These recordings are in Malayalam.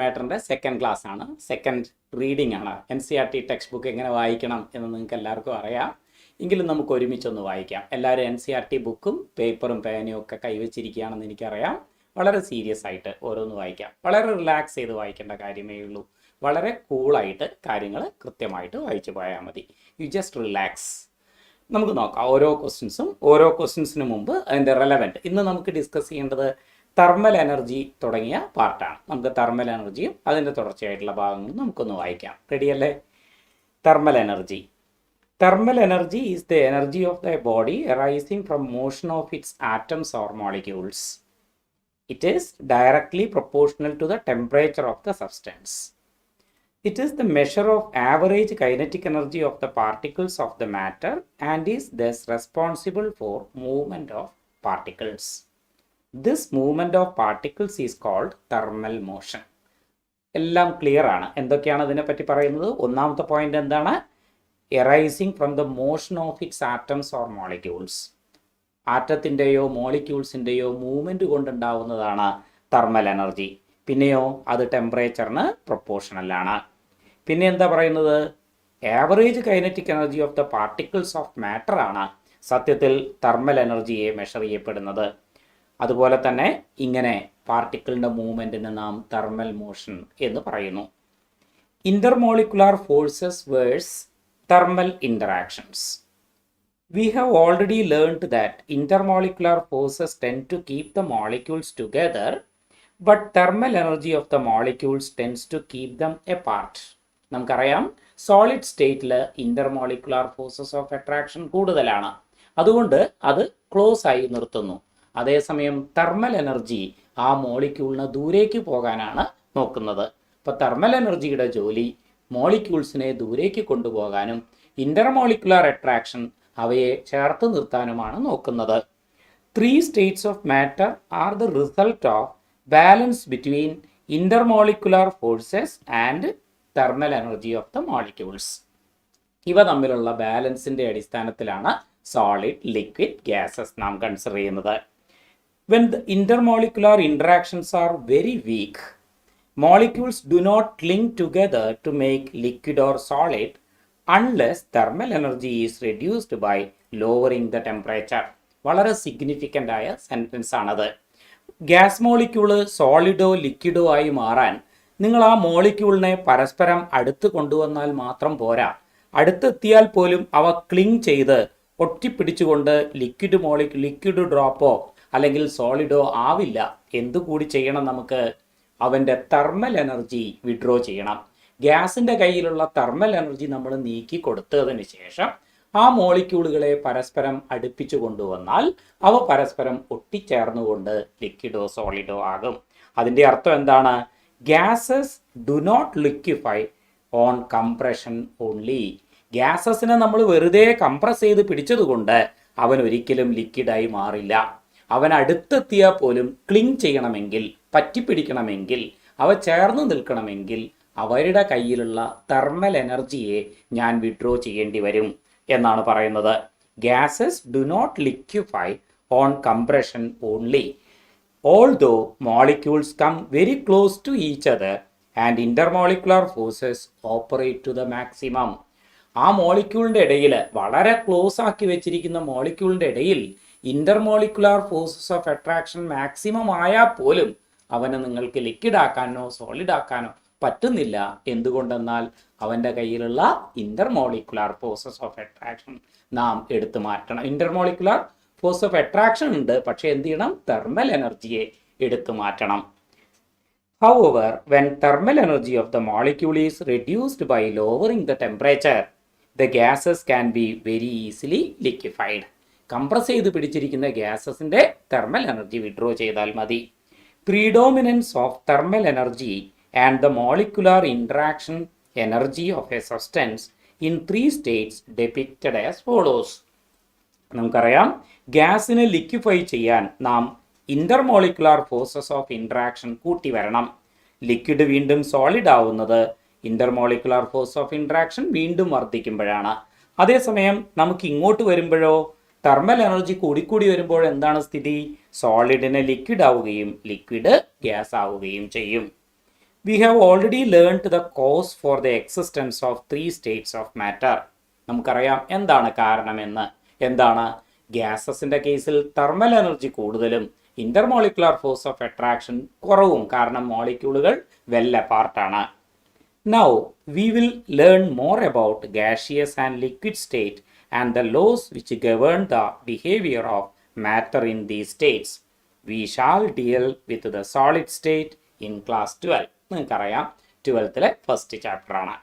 മാറ്ററിൻ്റെ സെക്കൻഡ് ക്ലാസ് ആണ്, സെക്കൻഡ് റീഡിംഗ് ആണ്. NCERT ടെക്സ്റ്റ് ബുക്ക് എങ്ങനെ വായിക്കണം എന്ന് നിങ്ങൾക്ക് എല്ലാവർക്കും അറിയാം. എങ്കിലും നമുക്ക് ഒരുമിച്ചൊന്ന് വായിക്കാം. എല്ലാവരും NCERT ബുക്കും പേപ്പറും പേനയും ഒക്കെ കൈവച്ചിരിക്കുകയാണെന്ന് എനിക്കറിയാം. വളരെ സീരിയസ് ആയിട്ട് ഓരോന്ന് വായിക്കാം. വളരെ റിലാക്സ് ചെയ്ത് വായിക്കേണ്ട കാര്യമേ ഉള്ളൂ. വളരെ കൂളായിട്ട് കാര്യങ്ങൾ കൃത്യമായിട്ട് വായിച്ചു പോയാൽ മതി. You just relax. നമുക്ക് നോക്കാം ഓരോ ക്വസ്റ്റ്യൻസിന് മുമ്പ് അതിൻ്റെ റെലവൻറ്റ്. ഇന്ന് നമുക്ക് ഡിസ്കസ് ചെയ്യേണ്ടത് തെർമൽ എനർജി തുടങ്ങിയ പാർട്ടാണ്. നമുക്ക് തെർമൽ എനർജിയും അതിൻ്റെ തുടർച്ചയായിട്ടുള്ള ഭാഗങ്ങളും നമുക്കൊന്ന് വായിക്കാം. റെഡിയല്ലേ? Thermal energy. Thermal energy is the energy of the body arising from motion of its atoms or molecules. It is directly proportional to the temperature of the substance. It is the measure of average kinetic energy of the particles of the matter and is thus responsible for movement of particles. This movement of particles is called thermal motion. എല്ലാം ക്ലിയർ ആണ്. എന്തൊക്കെയാണ് അതിനെപ്പറ്റി പറയുന്നത്? ഒന്നാമത്തെ പോയിന്റ് എന്താണ്? arising from the motion of its atoms or molecules. ആറ്റത്തിൻ്റെയോ മോളിക്യൂൾസിൻ്റെയോ മൂവ്മെൻറ്റ് കൊണ്ടുണ്ടാവുന്നതാണ് തെർമൽ എനർജി. പിന്നെയോ അത് ടെമ്പറേച്ചറിന് പ്രൊപ്പോർഷണലാണ്. പിന്നെ എന്താ പറയുന്നത്? Average kinetic energy of the particles of matter ആണ് സത്യത്തിൽ തെർമൽ എനർജിയെ മെഷർ ചെയ്യപ്പെടുന്നത്. അതുപോലെ തന്നെ ഇങ്ങനെ പാർട്ടിക്കിളിൻ്റെ മൂവ്മെൻറ്റിന് നാം തെർമൽ മോഷൻ എന്ന് പറയുന്നു. Intermolecular forces versus thermal interactions. We have already learned that intermolecular forces tend to keep the molecules together, but thermal energy of the molecules tends to keep them apart. നമുക്കറിയാം സോളിഡ് സ്റ്റേറ്റിൽ ഇന്റർമോളിക്കുലാർ ഫോഴ്സസ് ഓഫ് അട്രാക്ഷൻ കൂടുതലാണ്, അതുകൊണ്ട് അത് ക്ലോസ് ആയി നിർത്തുന്നു. അതേസമയം തെർമൽ എനർജി ആ മോളിക്യൂളിന് ദൂരേക്ക് പോകാനാണ് നോക്കുന്നത്. അപ്പോൾ തെർമൽ എനർജിയുടെ ജോലി മോളിക്യൂൾസിനെ ദൂരേക്ക് കൊണ്ടുപോകാനും ഇന്റർമോളിക്കുലാർ അട്രാക്ഷൻ അവയെ ചേർത്ത് നിർത്താനുമാണ് നോക്കുന്നത്. 3 states of matter are the result of balance between intermolecular forces and thermal energy of the molecules. ഇവ തമ്മിലുള്ള ബാലൻസിന്റെ അടിസ്ഥാനത്തിലാണ് സോളിഡ്, ലിക്വിഡ്, ഗ്യാസസ് നാം കൺസിഡർ ചെയ്യുന്നത്. When the intermolecular interactions are very weak, molecules do not cling together to make liquid or solid unless thermal energy is reduced by lowering the temperature. വളരെ സിഗ്നിഫിക്കൻ്റ് ആയ സെൻറ്റൻസ് ആണത്. ഗ്യാസ് മോളിക്യൂള് സോളിഡോ ലിക്വിഡോ ആയി മാറാൻ നിങ്ങൾ ആ മോളിക്യൂളിനെ പരസ്പരം അടുത്ത് കൊണ്ടുവന്നാൽ മാത്രം പോരാ. അടുത്തെത്തിയാൽ പോലും അവ ക്ലിങ് ചെയ്ത് ഒട്ടിപ്പിടിച്ചുകൊണ്ട് ലിക്വിഡ് ഡ്രോപ്പോ അല്ലെങ്കിൽ സോളിഡോ ആവില്ല. എന്തുകൂടി ചെയ്യണം? നമുക്ക് അവൻ്റെ തെർമൽ എനർജി വിഡ്രോ ചെയ്യണം. ഗ്യാസിൻ്റെ കയ്യിലുള്ള തെർമൽ എനർജി നമ്മൾ നീക്കി കൊടുത്തതിന് ശേഷം ആ മോളിക്യൂളുകളെ പരസ്പരം അടുപ്പിച്ചു കൊണ്ടുവന്നാൽ അവ പരസ്പരം ഒട്ടിച്ചേർന്നുകൊണ്ട് ലിക്വിഡോ സോളിഡോ ആകും. അതിൻ്റെ അർത്ഥം എന്താണ്? Gases do not liquefy on compression only. ഗ്യാസസിനെ നമ്മൾ വെറുതെ കംപ്രസ് ചെയ്ത് പിടിച്ചതുകൊണ്ട് അവൻ ഒരിക്കലും ലിക്വിഡായി മാറില്ല. അവൻ അടുത്തെത്തിയാൽ പോലും ക്ലിങ് ചെയ്യണമെങ്കിൽ, പറ്റിപ്പിടിക്കണമെങ്കിൽ, അവ ചേർന്ന് നിൽക്കണമെങ്കിൽ അവരുടെ കയ്യിലുള്ള തെർമൽ എനർജിയെ ഞാൻ വിഡ്രോ ചെയ്യേണ്ടി വരും എന്നാണ് പറയുന്നത്. Gases do not liquefy on compression only although molecules come very close to each other and intermolecular forces operate to the maximum. ആ മോളിക്യൂളിൻ്റെ ഇടയിൽ, വളരെ ക്ലോസ് ആക്കി വെച്ചിരിക്കുന്ന മോളിക്യൂളിൻ്റെ ഇടയിൽ intermolecular forces of attraction maximum ആയാൽ പോലും അവനെ നിങ്ങൾക്ക് ലിക്വിഡ് ആക്കാനോ സോളിഡ് ആക്കാനോ പറ്റുന്നില്ല. എന്തുകൊണ്ടെന്നാൽ അവൻ്റെ കയ്യിലുള്ള ഇന്റർമോളിക്കുലാർ ഫോഴ്സസ് ഓഫ് അട്രാക്ഷൻ നാം എടുത്തു മാറ്റണം. ഇന്റർമോളിക്കുലാർ ഫോഴ്സ് ഓഫ് അട്രാക്ഷൻ ഉണ്ട്, പക്ഷേ എന്ത് ചെയ്യണം? തെർമൽ എനർജിയെ എടുത്തു മാറ്റണം. However, when thermal energy of the molecule is reduced by lowering the temperature, the gases can be very easily liquefied. Compress ചെയ്ത് പിടിച്ചിരിക്കുന്ന ഗ്യാസസിൻ്റെ തെർമൽ എനർജി വിഡ്രോ ചെയ്താൽ മതി. പ്രീഡോമിനൻസ് of thermal energy and the molecular interaction energy of a substance in 3 states depicted as follows. നമുക്കറിയാം ഗ്യാസിനെ ലിക്വിഫൈ ചെയ്യാൻ നാം ഇന്റർമോളിക്കുലാർ ഫോഴ്സസ് ഓഫ് ഇൻട്രാക്ഷൻ കൂട്ടി വരണം. ലിക്വിഡ് വീണ്ടും സോളിഡ് ആവുന്നത് ഇന്റർമോളിക്കുലാർ ഫോഴ്സ് ഓഫ് ഇൻട്രാക്ഷൻ വീണ്ടും വർദ്ധിക്കുമ്പോഴാണ്. അതേസമയം നമുക്ക് ഇങ്ങോട്ട് വരുമ്പോഴോ തെർമൽ എനർജി കൂടിക്കൂടി വരുമ്പോൾ എന്താണ് സ്ഥിതി? സോളിഡിനെ ലിക്വിഡ് ആവുകയും ലിക്വിഡ് ഗ്യാസ് ആവുകയും ചെയ്യും. We have already learned the cause for the existence of three states of matter. നമുക്കറിയാം എന്താണ് കാരണമെന്ന്. എന്താണ്? ഗ്യാസസിൻ്റെ കേസിൽ തെർമൽ എനർജി കൂടുതലും ഇന്റർമോളിക്കുലർ ഫോഴ്സ് ഓഫ് അട്രാക്ഷൻ കുറവും, കാരണം മോളിക്യൂളുകൾ well അപ്പാർട്ടാണ്. Now we will learn more about gaseous and liquid state and the laws which govern the behavior of matter in these states. We shall deal with the solid state in class 12. നിങ്ങൾക്കറിയാം 12th ഫസ്റ്റ് ചാപ്റ്റർ ആണ്.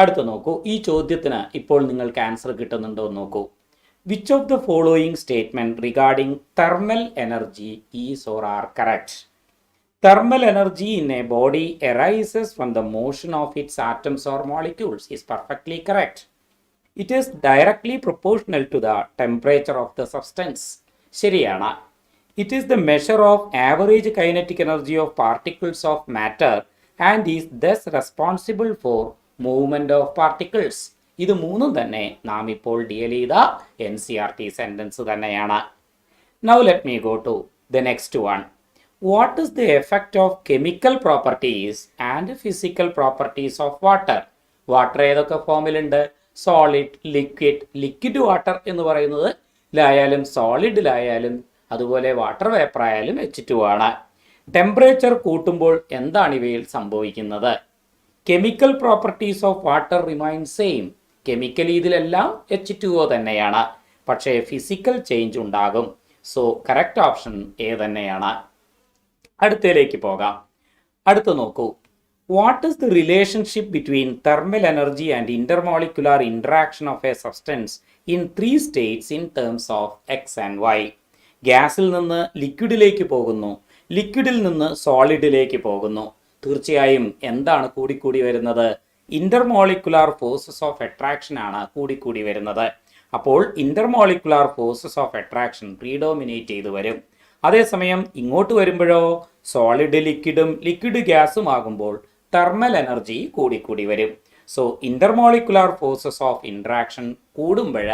അടുത്ത് നോക്കൂ, ഈ ചോദ്യത്തിന് ഇപ്പോൾ നിങ്ങൾക്ക് ആൻസർ കിട്ടുന്നുണ്ടോ എന്ന് നോക്കൂ. Which of the following statement regarding thermal energy is or are correct? Thermal energy in a body arises from the motion of its atoms or molecules is perfectly correct. It is directly proportional to the temperature of the substance. ശരിയാണ്. It is the measure of average kinetic energy of particles of matter and is thus responsible for movement of particles. ഇത് മൂന്നും തന്നെ നാം ഇപ്പോൾ ഡീൽ ചെയ്ത NCERT സെന്റൻസ് തന്നെയാണ്. Now let me go to the next one. What is the effect of chemical properties and physical properties of water? Water ഏതൊക്കെ ഫോമിലുണ്ട്? Solid, liquid. ലിക്വിഡ് വാട്ടർ എന്ന് പറയുന്നത് ലായാലും സോളിഡിലായാലും അതുപോലെ വാട്ടർ വേപ്പർ ആയാലും H2 ആണ്. ടെമ്പറേച്ചർ കൂട്ടുമ്പോൾ എന്താണ് ഇവയിൽ സംഭവിക്കുന്നത്? Chemical properties of water remain same. Chemically ഇതിലെല്ലാം H2O തന്നെയാണ്, പക്ഷേ ഫിസിക്കൽ ചേഞ്ച് ഉണ്ടാകും. സോ കറക്റ്റ് ഓപ്ഷൻ എ തന്നെയാണ്. അടുത്തതിലേക്ക് പോകാം. അടുത്ത് നോക്കൂ. What is the relationship between thermal energy and intermolecular interaction of a substance in 3 states in terms of X and Y? ഗ്യാസിൽ നിന്ന് ലിക്വിഡിലേക്ക് പോകുന്നു, ലിക്വിഡിൽ നിന്ന് സോളിഡിലേക്ക് പോകുന്നു. തീർച്ചയായും എന്താണ് കൂടിക്കൂടി വരുന്നത്? ഇന്റർമോളിക്കുലർ ഫോഴ്സസ് ഓഫ് അട്രാക്ഷൻ ആണ് കൂടിക്കൂടി വരുന്നത്. അപ്പോൾ ഇന്റർമോളിക്കുലർ ഫോഴ്സസ് ഓഫ് അട്രാക്ഷൻ പ്രീഡോമിനേറ്റ് ചെയ്ത് വരും. അതേസമയം ഇങ്ങോട്ട് വരുമ്പോഴോ സോളിഡ് ലിക്വിഡും ലിക്വിഡ് ഗ്യാസും ആകുമ്പോൾ തെർമൽ എനർജി കൂടിക്കൂടി വരും. So intermolecular forces of interaction കൂടുമ്പോൾ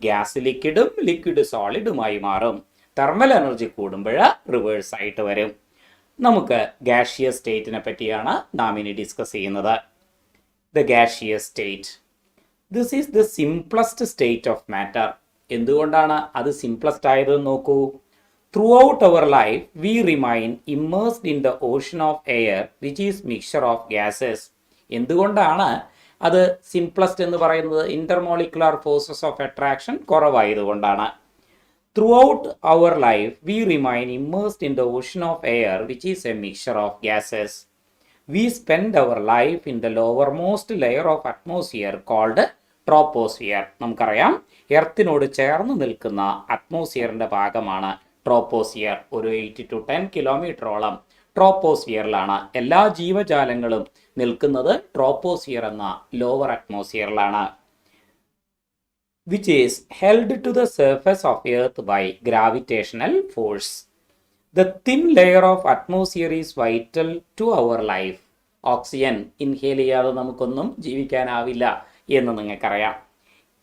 ഗ്യാസ് ലിക്വിഡും ലിക്വിഡ് സോളിഡുമായി മാറും. തെർമൽ എനർജി കൂടുമ്പോൾ റിവേഴ്സ് ആയിട്ട് വരും. നമുക്ക് ഗാഷിയസ് സ്റ്റേറ്റിനെ പറ്റിയാണ് നാം ഇനി ഡിസ്കസ് ചെയ്യുന്നത്. The gaseous state. This is the simplest state of matter. എന്തുകൊണ്ടാണ് അത് സിംപ്ലസ്റ്റ് ആയതെന്ന് നോക്കൂ. Throughout our life, we remain immersed in the ocean of air, which is mixture of gases. എന്തുകൊണ്ടാണ് അത് സിംപ്ലസ്റ്റ് എന്ന് പറയുന്നത്? ഇന്റർമോളിക്കുലർ ഫോഴ്സസ് ഓഫ് അട്രാക്ഷൻ കുറവായതുകൊണ്ടാണ്. Throughout our life, we remain immersed in the ocean of air, which is a mixture of gases. We spend our life in the lowermost layer of atmosphere called troposphere. നമുക്കറിയാം എർത്തിനോട് ചേർന്ന് നിൽക്കുന്ന അറ്റ്മോസ്ഫിയറിന്റെ ഭാഗമാണ് ട്രോപ്പോസ്ഫിയർ. ഒരു 8 to 10 കിലോമീറ്ററോളം ട്രോപ്പോസ്ഫിയറിലാണ്. എല്ലാ ജീവജാലങ്ങളും നിൽക്കുന്നത് ട്രോപ്പോസ്ഫിയർ എന്ന lower അറ്റ്മോസ്ഫിയറിലാണ്. which is held to the surface of earth by gravitational force. The thin layer of atmosphere is vital to our life. Oxygen inhale ചെയ്യാതെ നമുക്കൊന്നും ജീവിക്കാനാവില്ല എന്ന് നിങ്ങൾക്കറിയാം.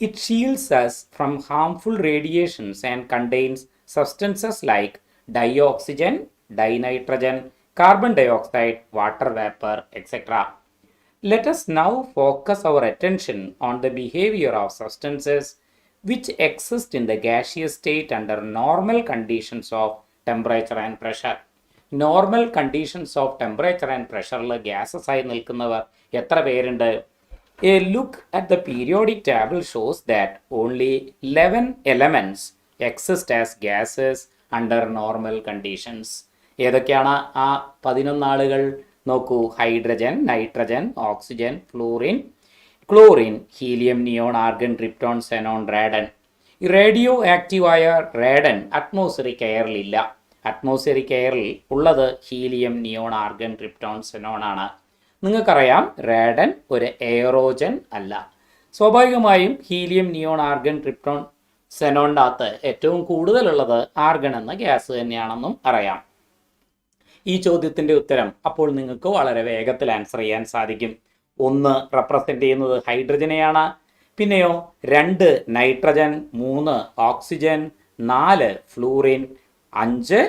It shields us from harmful radiations and contains substances like dioxygen, dinitrogen, carbon dioxide, water vapor, etc. Let us now focus our attention on the behavior of substances which exist in the gaseous state under normal conditions of temperature and pressure. Normal conditions of temperature and pressure gases ആയി നിൽക്കുന്നവർ എത്ര പേരുണ്ട്? A look at the periodic table shows that only 11 elements exist as gases under normal conditions. ഏതൊക്കെയാണ് ആ 11 ആളുകൾ? നോക്കൂ. Hydrogen, nitrogen, oxygen, fluorine, chlorine, helium, neon, argon, krypton, xenon, radon. ഈ റേഡിയോ ആക്റ്റീവായ റേഡൻ അറ്റ്മോസ്ഫിയറിക് എയറിൽ ഇല്ല. അറ്റ്മോസ്ഫിയറിക് എയറിൽ ഉള്ളത് helium, neon, argon, krypton, Zenon ആണ്. നിങ്ങൾക്കറിയാം റേഡൻ ഒരു എയറോജൻ അല്ല. സ്വാഭാവികമായും ഹീലിയം, നിയോൺ, ആർഗൺ, ക്രിപ്റ്റോൺ, സെനോണിൻ്റെ അകത്ത് ഏറ്റവും കൂടുതലുള്ളത് ആർഗൺ എന്ന ഗ്യാസ് തന്നെയാണെന്നും അറിയാം. ഈ ചോദ്യത്തിൻ്റെ ഉത്തരം അപ്പോൾ നിങ്ങൾക്ക് വളരെ വേഗത്തിൽ ആൻസർ ചെയ്യാൻ സാധിക്കും. 1 റെപ്രസെൻ്റ് ചെയ്യുന്നത് ഹൈഡ്രജനെയാണ്. പിന്നെയോ 2 നൈട്രജൻ, 3 ഓക്സിജൻ, 4 ഫ്ലൂറിൻ, 5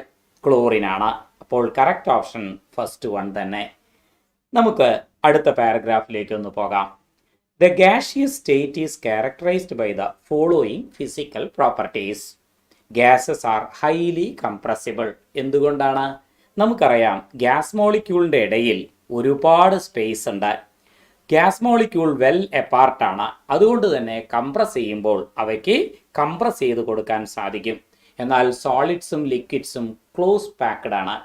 ക്ലോറിനാണ്. അപ്പോൾ കറക്റ്റ് ഓപ്ഷൻ ഫസ്റ്റ് 1 തന്നെ. നമുക്ക് അടുത്ത പാരഗ്രാഫിലേക്ക് ഒന്ന് പോകാം. The gaseous state is characterized by the following physical properties. Gases are highly compressible. എന്തുകൊണ്ടാണ്? നമുക്കറിയാം ഗ്യാസ് മോളിക്യൂളിൻ്റെ ഇടയിൽ ഒരുപാട് സ്പേസ് ഉണ്ട്. ഗ്യാസ് മോളിക്യൂൾ വെൽ എപ്പാർട്ടാണ്. അതുകൊണ്ട് തന്നെ കംപ്രസ് ചെയ്യുമ്പോൾ അവയ്ക്ക് കംപ്രസ് ചെയ്ത് കൊടുക്കാൻ സാധിക്കും. എന്നാൽ സോളിഡ്സും ലിക്വിഡ്സും ക്ലോസ് പാക്ക്ഡ് ആണ്.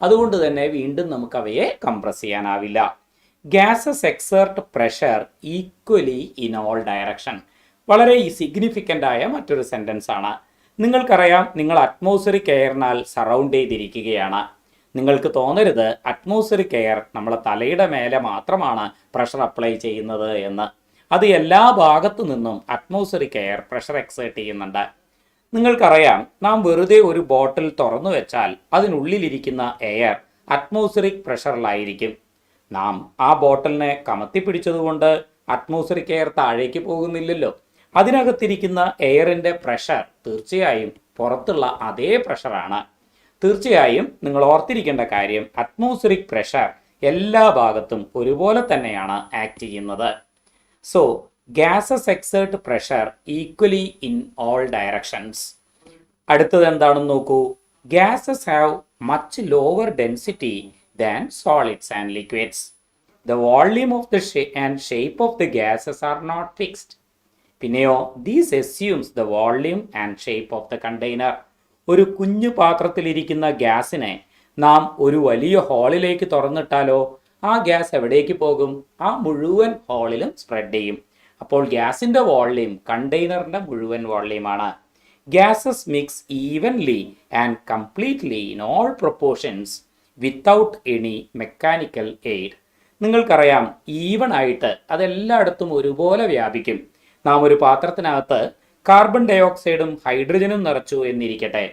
അതുകൊണ്ട് തന്നെ വീണ്ടും നമുക്ക് അവയെ കംപ്രസ് ചെയ്യാനാവില്ല. Gases exert pressure equally in all direction. വളരെ സിഗ്നിഫിക്കൻ്റ് ആയ മറ്റൊരു സെൻറ്റൻസ് ആണ്. നിങ്ങൾക്കറിയാം നിങ്ങൾ അറ്റ്മോസ്ഫിയറിക് എയറിനാൽ സറൗണ്ട് ചെയ്തിരിക്കുകയാണ്. നിങ്ങൾക്ക് തോന്നരുത് അറ്റ്മോസ്ഫിയറിക് എയർ നമ്മളെ തലയുടെ മേലെ മാത്രമാണ് പ്രഷർ അപ്ലൈ ചെയ്യുന്നത് എന്ന്. അത് എല്ലാ ഭാഗത്തു നിന്നും അറ്റ്മോസ്ഫിയറിക് എയർ പ്രഷർ എക്സേർട്ട് ചെയ്യുന്നുണ്ട്. നിങ്ങൾക്കറിയാം നാം വെറുതെ ഒരു ബോട്ടിൽ തുറന്നു വെച്ചാൽ അതിനുള്ളിലിരിക്കുന്ന എയർ അറ്റ്മോസ്ഫിയറിക് പ്രഷറിലായിരിക്കും. നാം ആ ബോട്ടിലിനെ കമത്തിപ്പിടിച്ചതുകൊണ്ട് അറ്റ്മോസ്ഫിയറിക് എയർ താഴേക്ക് പോകുന്നില്ലല്ലോ. അതിനകത്തിരിക്കുന്ന എയറിൻ്റെ പ്രഷർ തീർച്ചയായും പുറത്തുള്ള അതേ പ്രഷറാണ്. തീർച്ചയായും നിങ്ങൾ ഓർത്തിരിക്കേണ്ട കാര്യം അറ്റ്മോസ്ഫിയറിക് പ്രഷർ എല്ലാ ഭാഗത്തും ഒരുപോലെ തന്നെയാണ് ആക്ട് ചെയ്യുന്നത്. So gases exert pressure equally in all directions. അടുത്തത് എന്താണെന്ന് നോക്കൂ. Gases have much lower density than solids and liquids. The volume of the and shape of the gases are not fixed. പിന്നെയോ this assumes the volume and shape of the container. ഒരു കുഞ്ഞു പാത്രത്തിലിരിക്കുന്ന ഗ്യാസിനെ നാം ഒരു വലിയ ഹോളിലേക്ക് തുറന്നിട്ടാലോ ആ ഗ്യാസ് എവിടേക്ക് പോകും? ആ മുഴുവൻ ഹോളിലും സ്പ്രെഡ് ചെയ്യും. അപ്പോൾ ഗ്യാസിൻ്റെ വോള്യൂം കണ്ടെയ്നറിൻ്റെ മുഴുവൻ വോള്യൂമാണ്. Gases mix evenly and completely in all proportions without any mechanical aid. നിങ്ങൾക്കറിയാം ഈവൺ ആയിട്ട് അതെല്ലായിടത്തും ഒരുപോലെ വ്യാപിക്കും. നാം ഒരു പാത്രത്തിനകത്ത് കാർബൺ ഡയോക്സൈഡും ഹൈഡ്രജനും നിറച്ചു എന്നിരിക്കട്ടെ.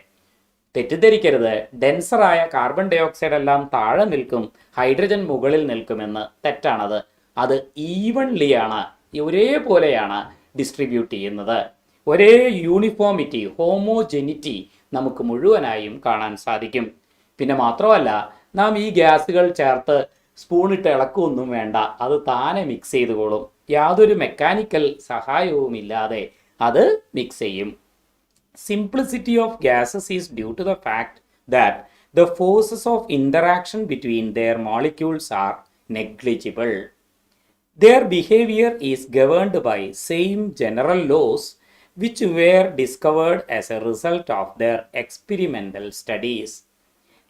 തെറ്റിദ്ധരിക്കരുത്, ഡെൻസറായ കാർബൺ ഡയോക്സൈഡ് എല്ലാം താഴെ നിൽക്കും, ഹൈഡ്രജൻ മുകളിൽ നിൽക്കുമെന്ന്. തെറ്റാണത്. അത് ഈവൺലിയാണ്, ഒരേപോലെയാണ് ഡിസ്ട്രിബ്യൂട്ട് ചെയ്യുന്നത്. ഒരേ യൂണിഫോമിറ്റി, ഹോമോജെനിറ്റി നമുക്ക് മുഴുവനായും കാണാൻ സാധിക്കും. പിന്നെ മാത്രമല്ല നാം ഈ ഗ്യാസുകൾ ചേർത്ത് സ്പൂണിട്ട് ഇളക്കൊന്നും വേണ്ട, അത് താനെ മിക്സ് ചെയ്തുകൊള്ളും. യാതൊരു മെക്കാനിക്കൽ സഹായവും ഇല്ലാതെ അത് മിക്സ് ചെയ്യും. Simplicity of gases is due to the fact that the forces of interaction between their molecules are negligible. Their behavior is governed by same general laws which were discovered as a result of their experimental studies.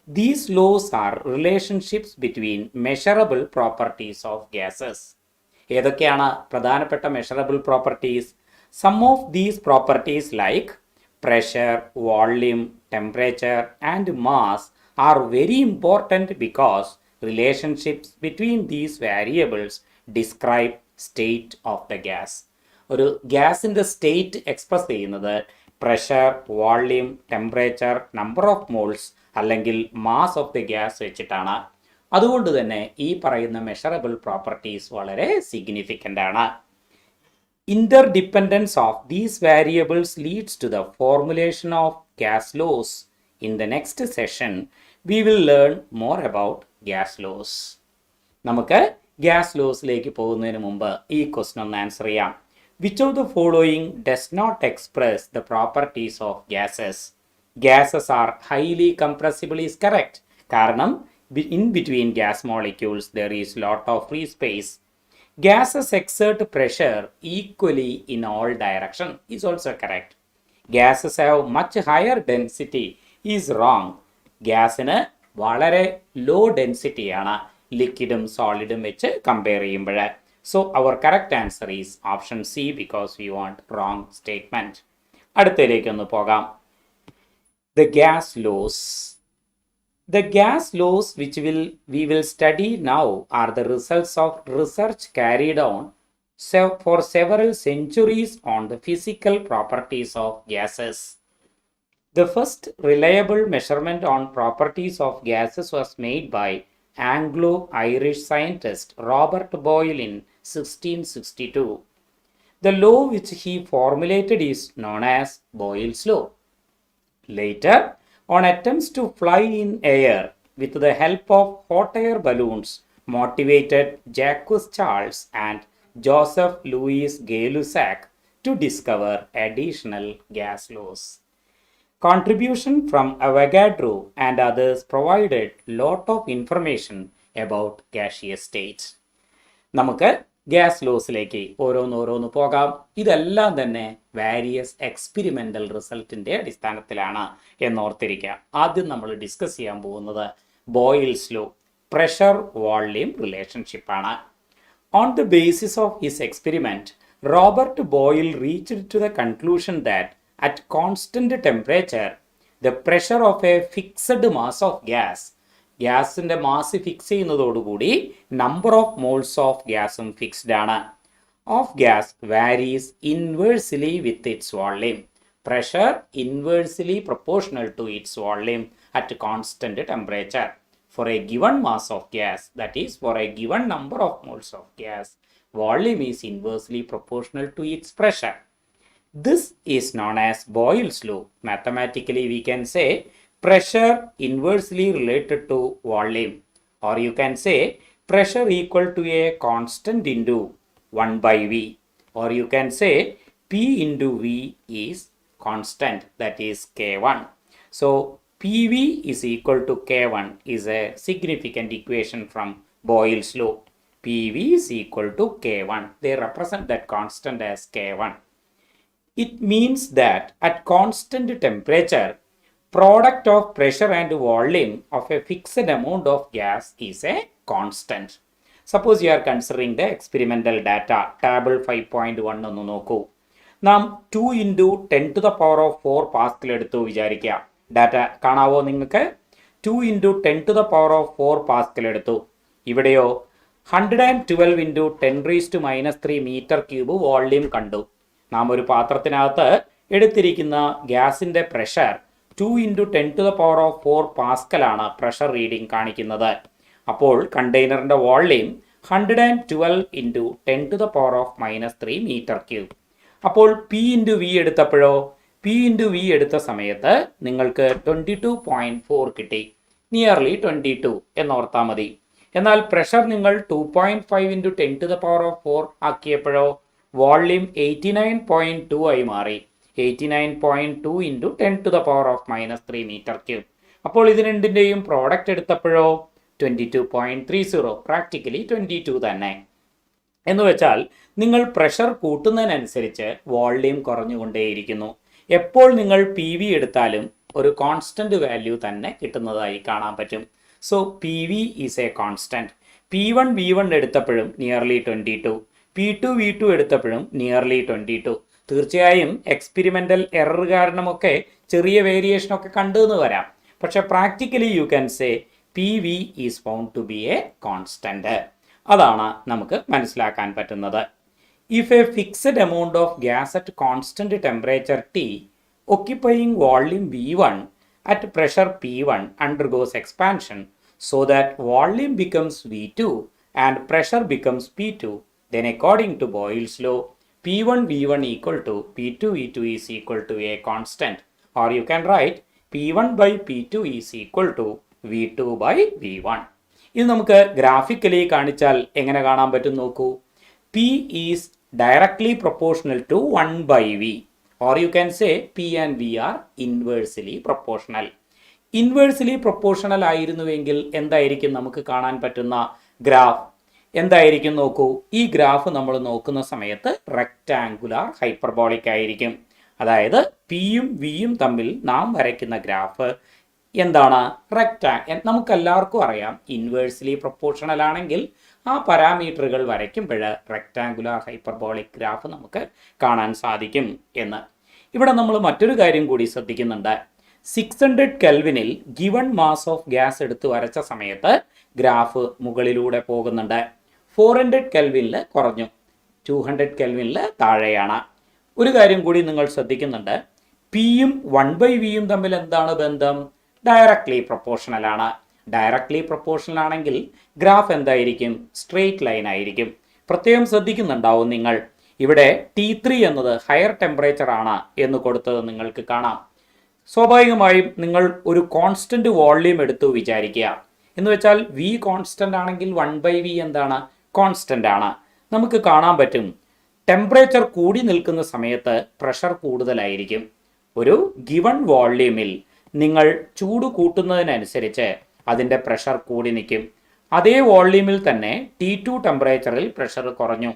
These laws are relationships between measurable properties of gases. ഏതൊക്കെയാണ് പ്രധാനപ്പെട്ട measurable properties? Some of these properties like pressure, volume, temperature and mass are very important because relationships between these variables describe state of the gas. ഒരു ഗ്യാസിൻ്റെ സ്റ്റേറ്റ് എക്സ്പ്രസ് ചെയ്യുന്നത് pressure, volume, temperature, number of moles അല്ലെങ്കിൽ മാസ് ഓഫ് ദി ഗ്യാസ് വെച്ചിട്ടാണ്. അതുകൊണ്ട് തന്നെ ഈ പറയുന്ന മെഷറബിൾ പ്രോപ്പർട്ടീസ് വളരെ സിഗ്നിഫിക്കൻ്റ് ആണ്. Interdependence of these variables leads to the formulation of gas laws. In the next session, we will learn more about gas laws. നമുക്ക് ഗ്യാസ് ലോസിലേക്ക് പോകുന്നതിന് മുമ്പ് ഈ ക്വസ്റ്റൻ ഒന്ന് ആൻസർ ചെയ്യാം. Which of the following does not express the properties of gases? Gases are highly compressible is correct. കാരണം in between gas molecules there is lot of free space. Gases exert pressure equally in all direction is also correct. Gases have much higher density is wrong. ഗ്യാസിന് വളരെ ലോ ഡെൻസിറ്റി ആണ് ലിക്വിഡും സോളിഡും വെച്ച് കമ്പയർ ചെയ്യുമ്പോൾ. So our correct answer is option C because we want wrong statement. അടുത്തതിലേക്കൊന്ന് പോകാം. The gas laws. The gas laws which we will study now are the results of research carried on for several centuries on the physical properties of gases. The first reliable measurement on properties of gases was made by Anglo-Irish scientist Robert Boyle in 1662. The law which he formulated is known as Boyle's law. Later, on attempts to fly in air with the help of hot air balloons, motivated Jacques Charles and Joseph Louis Gay-Lussac to discover additional gas laws. Contribution from Avogadro and others provided lot of information about gaseous state. നമുക്ക് ഗ്യാസ് ലോസിലേക്ക് ഓരോന്നോരോന്ന് പോകാം. ഇതെല്ലാം തന്നെ വാരിയസ് എക്സ്പെരിമെൻ്റൽ റിസൾട്ടിൻ്റെ അടിസ്ഥാനത്തിലാണ് എന്നോർത്തിരിക്കുക. ആദ്യം നമ്മൾ ഡിസ്കസ് ചെയ്യാൻ പോകുന്നത് ബോയിൽസ് ലോ, പ്രഷർ വോളിയം റിലേഷൻഷിപ്പാണ്. On the basis of his experiment, Robert Boyle reached to the conclusion that at constant temperature, the pressure of a fixed mass of gas, ഗ്യാസിൻ്റെ മാസ് ഫിക്സ് ചെയ്യുന്നതോടുകൂടി നമ്പർ ഓഫ് മോൾസ് ഓഫ് ഗ്യാസും ഫിക്സ്ഡ് ആണ്. Of gas varies inversely with its volume. Pressure inversely proportional to its volume at constant temperature. For a given mass of gas, that is for a given number of moles of gas, volume is inversely proportional to its pressure. This is known as Boyle's law. Mathematically, we can say pressure inversely related to volume, or you can say pressure equal to a constant into 1 by V, or you can say P into V is constant, that is K1. So, PV is equal to K1 is a significant equation from Boyle's law. PV is equal to K1. They represent that constant as K1. It means that at constant temperature, product of pressure and volume of a fixed amount of gas is a constant. Suppose you are considering the experimental data, table 5.1 ഒന്ന് നോക്കൂ. നാം 2 into 10 to the power of 4 pascal എടുത്തു വിചാരിക്കുക. ഡാറ്റ കാണാവോ നിങ്ങൾക്ക്? 2 into 10 to the power of 4 pascal എടുത്തു. ഇവിടെയോ 112 into 10 raised to minus 3 metre cube volume കണ്ടു. നാം ഒരു പാത്രത്തിനകത്ത് എടുത്തിരിക്കുന്ന ഗ്യാസിൻ്റെ pressure 2 into 10 to the power of 4 പാസ്കലാണ് പ്രഷർ റീഡിംഗ് കാണിക്കുന്നത്. അപ്പോൾ കണ്ടെയ്നറിൻ്റെ volume 112 into 10 to the power of minus 3 metre cube. അപ്പോൾ P into V എടുത്തപ്പോഴോ, P into V എടുത്ത സമയത്ത് നിങ്ങൾക്ക് 22.4 കിട്ടി. നിയർലി 22 എന്നോർത്താൽ മതി. എന്നാൽ പ്രഷർ നിങ്ങൾ 2.5 into 10 to the power of 4 ആക്കിയപ്പോഴോ volume 89.2 ആയി മാറി. 89.2 into 10 to the power of minus 3 metre cube. അപ്പോൾ ഇത് രണ്ടിൻ്റെയും പ്രോഡക്റ്റ് എടുത്തപ്പോഴോ 22.30, പ്രാക്ടിക്കലി 22 തന്നെ. എന്ന് വെച്ചാൽ നിങ്ങൾ പ്രഷർ കൂട്ടുന്നതിനനുസരിച്ച് വോളിയം കുറഞ്ഞുകൊണ്ടേയിരിക്കുന്നു. എപ്പോൾ നിങ്ങൾ പി വി എടുത്താലും ഒരു കോൺസ്റ്റന്റ് വാല്യൂ തന്നെ കിട്ടുന്നതായി കാണാൻ പറ്റും. So P V is a constant. P1 V1 എടുത്തപ്പോഴും നിയർലി 22, P2 V2 എടുത്തപ്പോഴും നിയർലി 22. തീർച്ചയായും എക്സ്പെരിമെൻ്റൽ എറർ കാരണമൊക്കെ ചെറിയ വേരിയേഷനൊക്കെ കണ്ടെന്ന് വരാം. പക്ഷെ practically you can say P V is found to be a constant. അതാണ് നമുക്ക് മനസ്സിലാക്കാൻ പറ്റുന്നത്. If a fixed amount of gas at constant temperature T occupying volume V1 at pressure P1 undergoes expansion so that volume becomes V2 and pressure becomes P2, then according to Boyle's law, P1 V1 equal to P2 V2 is equal to a constant, or you can write P1 by P2 is equal to V2 by V1. ഇത് നമുക്ക് ഗ്രാഫിക്കലി കാണിച്ചാൽ എങ്ങനെ കാണാൻ പറ്റും നോക്കൂ. P is directly proportional to 1 by V, or you can say P and V are inversely proportional. Inversely proportional ആയിരുന്നുവെങ്കിൽ എന്തായിരിക്കും നമുക്ക് കാണാൻ പറ്റുന്ന ഗ്രാഫ്? എന്തായിരിക്കും നോക്കൂ. ഈ ഗ്രാഫ് നമ്മൾ നോക്കുന്ന സമയത്ത് റെക്റ്റാങ്കുലാർ ഹൈപ്പർബോളിക് ആയിരിക്കും. അതായത് പിയും വിയും തമ്മിൽ നാം വരയ്ക്കുന്ന ഗ്രാഫ് എന്താണ്? നമുക്കെല്ലാവർക്കും അറിയാം ഇൻവേഴ്സ്ലി പ്രൊപ്പോർഷണൽ ആണെങ്കിൽ ആ പാരാമീറ്ററുകൾ വരയ്ക്കുമ്പോൾ റെക്റ്റാങ്കുലാർ ഹൈപ്പർബോളിക് ഗ്രാഫ് നമുക്ക് കാണാൻ സാധിക്കും എന്ന്. ഇവിടെ നമ്മൾ മറ്റൊരു കാര്യം കൂടി ശ്രദ്ധിക്കുന്നുണ്ട്. 600 കെൽവിനിൽ ഗിവൺ മാസ് ഓഫ് ഗ്യാസ് എടുത്ത് വരച്ച സമയത്ത് ഗ്രാഫ് മുകളിലൂടെ പോകുന്നുണ്ട്. 400 കെൽവിനിൽ കുറഞ്ഞു, 200 കെൽവിനിൽ താഴെയാണ്. ഒരു കാര്യം കൂടി നിങ്ങൾ ശ്രദ്ധിക്കുന്നുണ്ട്. പിയും 1 by വിയും തമ്മിൽ എന്താണ് ബന്ധം? ഡയറക്ട്ലി പ്രൊപ്പോർഷണൽ ആണ്. ഡയറക്ട്ലി പ്രൊപ്പോർഷണൽ ആണെങ്കിൽ ഗ്രാഫ് എന്തായിരിക്കും? സ്ട്രെയിറ്റ് ലൈൻ ആയിരിക്കും. പ്രത്യേകം ശ്രദ്ധിക്കുന്നുണ്ടാവും നിങ്ങൾ. ഇവിടെ T3 എന്നത് ഹയർ ടെമ്പറേച്ചർ ആണ് എന്ന് കൊടുത്തത് നിങ്ങൾക്ക് കാണാം. സ്വാഭാവികമായും നിങ്ങൾ ഒരു കോൺസ്റ്റന്റ് വോള്യൂം എടുത്തു വിചാരിക്കുക. എന്ന് വെച്ചാൽ വി കോൺസ്റ്റന്റ് ആണെങ്കിൽ 1/v എന്താണ്? കോൺസ്റ്റന്റ് ആണ്. നമുക്ക് കാണാൻ പറ്റും ടെമ്പറേച്ചർ കൂടി നിൽക്കുന്ന സമയത്ത് പ്രഷർ കൂടുതലായിരിക്കും. ഒരു ഗിവൺ വോള്യൂമിൽ നിങ്ങൾ ചൂട് കൂട്ടുന്നതിനനുസരിച്ച് അതിൻ്റെ പ്രഷർ കൂടി നിൽക്കും. അതേ വോള്യൂമിൽ തന്നെ T2 ടെമ്പറേച്ചറിൽ പ്രഷർ കുറഞ്ഞു,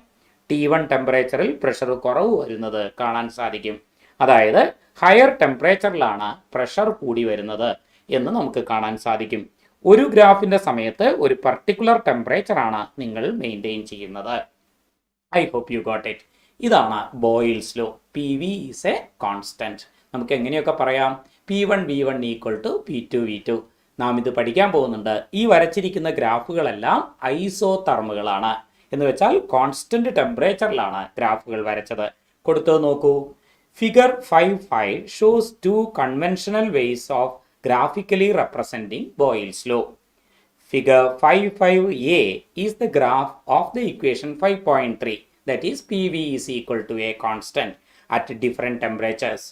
T1 ടെമ്പറേച്ചറിൽ പ്രഷർ കുറവ് വരുന്നത് കാണാൻ സാധിക്കും. അതായത് ഹയർ ടെമ്പറേച്ചറിലാണ് പ്രഷർ കൂടി വരുന്നത് എന്ന് നമുക്ക് കാണാൻ സാധിക്കും. ഒരു ഗ്രാഫിൻ്റെ സമയത്ത് ഒരു പർട്ടിക്കുലർ ടെമ്പറേച്ചറാണ് നിങ്ങൾ മെയിൻറ്റെയിൻ ചെയ്യുന്നത്. I hope you got it. ഇതാണ് Boyle's law. P V is a constant. നമുക്ക് എങ്ങനെയൊക്കെ പറയാം? P1 V1 = P2 V2. നാം ഇത് പഠിക്കാൻ പോകുന്നുണ്ട്. ഈ വരച്ചിരിക്കുന്ന ഗ്രാഫുകളെല്ലാം ഐസോതെർമുകളാണ്. എന്ന് വെച്ചാൽ കോൺസ്റ്റന്റ് ടെമ്പറേച്ചറിലാണ് ഗ്രാഫുകൾ വരച്ചത്. കൊടുത്തു നോക്കൂ. Figure 5.5 shows 2 conventional ways of graphically representing boils law. Figure 5.5a is the graph of the equation 5.3, that is PV is equal to a constant at different temperatures.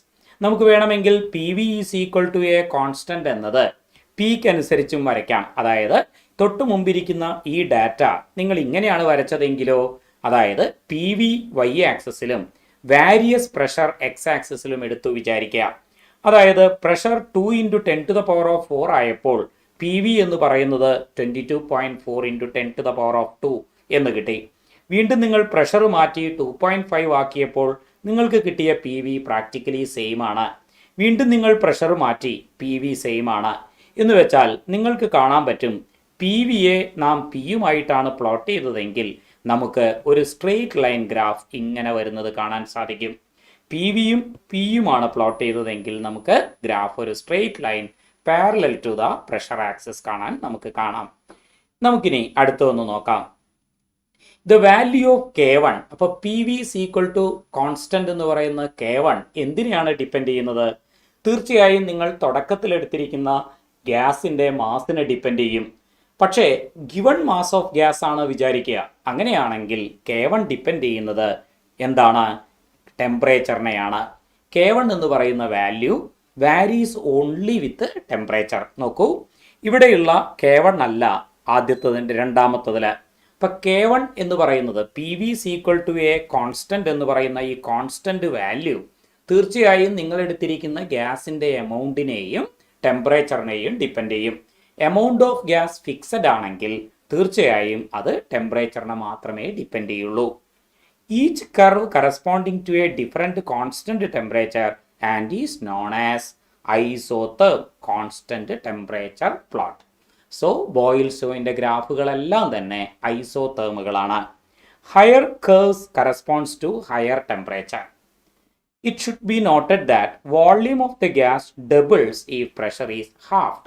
നമുക്ക് വേണമെങ്കിൽ PV is equal to a constant എന്നത് പീക്ക് അനുസരിച്ചും വരയ്ക്കാം. അതായത് തൊട്ട് മുമ്പിരിക്കുന്ന ഈ ഡാറ്റ നിങ്ങൾ ഇങ്ങനെയാണ് വരച്ചതെങ്കിലോ, അതായത് PV y ആക്സിസിലും വാരിയസ് പ്രഷർ x ആക്സിസിലും എടുത്തു വിചാരിക്കുക. അതായത് പ്രഷർ 2 × 10⁴ ആയപ്പോൾ പി വി എന്ന് പറയുന്നത് 22.4 × 10⁻² എന്ന് കിട്ടി. വീണ്ടും നിങ്ങൾ പ്രഷർ മാറ്റി 2.5 ആക്കിയപ്പോൾ നിങ്ങൾക്ക് കിട്ടിയ പി വി പ്രാക്ടിക്കലി സെയിം ആണ്. വീണ്ടും നിങ്ങൾ പ്രഷർ മാറ്റി പി വി സെയിം ആണ്. എന്ന് വെച്ചാൽ നിങ്ങൾക്ക് കാണാൻ പറ്റും പി വിയെ നാം പിയുമായിട്ടാണ് പ്ലോട്ട് ചെയ്തതെങ്കിൽ നമുക്ക് ഒരു സ്ട്രെയിറ്റ് ലൈൻ ഗ്രാഫ് ഇങ്ങനെ വരുന്നത് കാണാൻ സാധിക്കും. പി വിയും പിയുമാണ് പ്ലോട്ട് ചെയ്തതെങ്കിൽ നമുക്ക് ഗ്രാഫ് ഒരു straight line parallel to the pressure axis നമുക്ക് കാണാം. നമുക്കിനി അടുത്തൊന്ന് നോക്കാം. The value of K1. അപ്പോൾ P V is equal to constant എന്ന് പറയുന്ന K1 എന്തിനെയാണ് ഡിപ്പെൻഡ് ചെയ്യുന്നത്? തീർച്ചയായും നിങ്ങൾ തുടക്കത്തിലെടുത്തിരിക്കുന്ന ഗ്യാസിൻ്റെ മാസിനെ ഡിപ്പെൻഡ് ചെയ്യും. പക്ഷേ ഗിവൺ മാസ് ഓഫ് ഗ്യാസ് ആണ് വിചാരിക്കുക. അങ്ങനെയാണെങ്കിൽ K1 ഡിപ്പെൻഡ് ചെയ്യുന്നത് എന്താണ്? ടെമ്പറേച്ചറിനെയാണ്. K1 എന്ന് പറയുന്ന value varies only with temperature. നോക്കൂ, ഇവിടെയുള്ള K1 അല്ല ആദ്യത്തതിൻ്റെ രണ്ടാമത്തതിൽ. അപ്പം K1 എന്ന് പറയുന്നത് P V is equal to a constant എന്ന് പറയുന്ന ഈ കോൺസ്റ്റന്റ് വാല്യൂ തീർച്ചയായും നിങ്ങൾ എടുത്തിരിക്കുന്ന ഗ്യാസിൻ്റെ എമൗണ്ടിനെയും ടെമ്പറേച്ചറിനെയും ഡിപ്പെൻഡ് ചെയ്യും. എമൗണ്ട് ഓഫ് ഗ്യാസ് ഫിക്സഡ് ആണെങ്കിൽ തീർച്ചയായും അത് ടെമ്പറേച്ചറിനെ മാത്രമേ ഡിപ്പെൻഡ് ചെയ്യുള്ളൂ. Each curve corresponding to a different constant temperature and is known as isotherm constant temperature plot. So Boyle's lawന്റെ ഗ്രാഫുകളെല്ലാം തന്നെ ഐസോതെർമുകളാണ്. Higher curves corresponds to higher temperature. It should be noted that volume of the gas doubles if pressure is halved.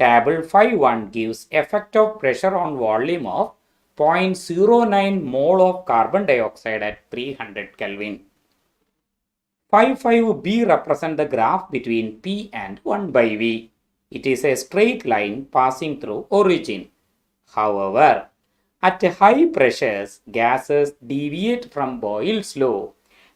Table 5.1 gives effect of pressure on volume of 0.09 mole of carbon dioxide at 300 Kelvin. 5.5b represent the graph between P and 1/v. It is a straight line passing through origin. However, at high pressures, gases deviate from Boyle's law,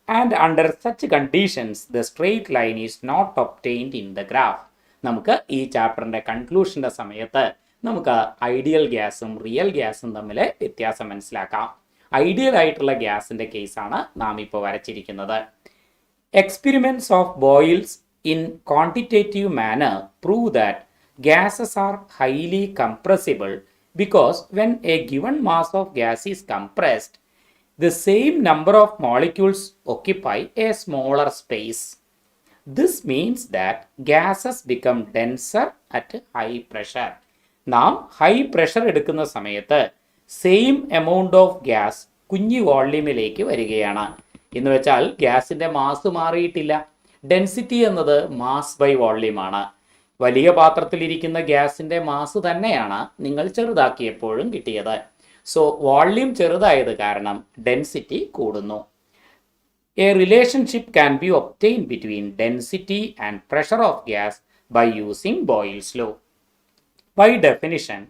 and under such conditions, the straight line is not obtained in the graph. നമുക്ക് ഈ ചാപ്റ്ററിൻ്റെ കൺക്ലൂഷൻ്റെ സമയത്ത് നമുക്ക് ഐഡിയൽ ഗ്യാസും റിയൽ ഗ്യാസും തമ്മിൽ വ്യത്യാസം മനസ്സിലാക്കാം. ഐഡിയൽ ആയിട്ടുള്ള ഗ്യാസിൻ്റെ കേസാണ് നാം ഇപ്പോൾ വരച്ചിരിക്കുന്നത്. Experiments of Boyle's in quantitative manner prove that gases are highly compressible because when a given mass of gas is compressed, the same number of molecules occupy a smaller space. This means that gases become denser at high pressure. നാം ഹൈ പ്രഷർ എടുക്കുന്ന സമയത്ത് സെയിം എമൗണ്ട് ഓഫ് ഗ്യാസ് കുഞ്ഞു വോള്യൂമിലേക്ക് വരികയാണ്. എന്ന് വെച്ചാൽ ഗ്യാസിൻ്റെ മാസ് മാറിയിട്ടില്ല. ഡെൻസിറ്റി എന്നത് മാസ് ബൈ വോള്യൂമാണ്. വലിയ പാത്രത്തിലിരിക്കുന്ന ഗ്യാസിൻ്റെ മാസ് തന്നെയാണ് നിങ്ങൾ ചെറുതാക്കിയപ്പോഴും കിട്ടിയത്. സോ വോള്യൂം ചെറുതായത് കാരണം ഡെൻസിറ്റി കൂടുന്നു. A relationship can be obtain between density and pressure of gas by using Boyle's law. By definition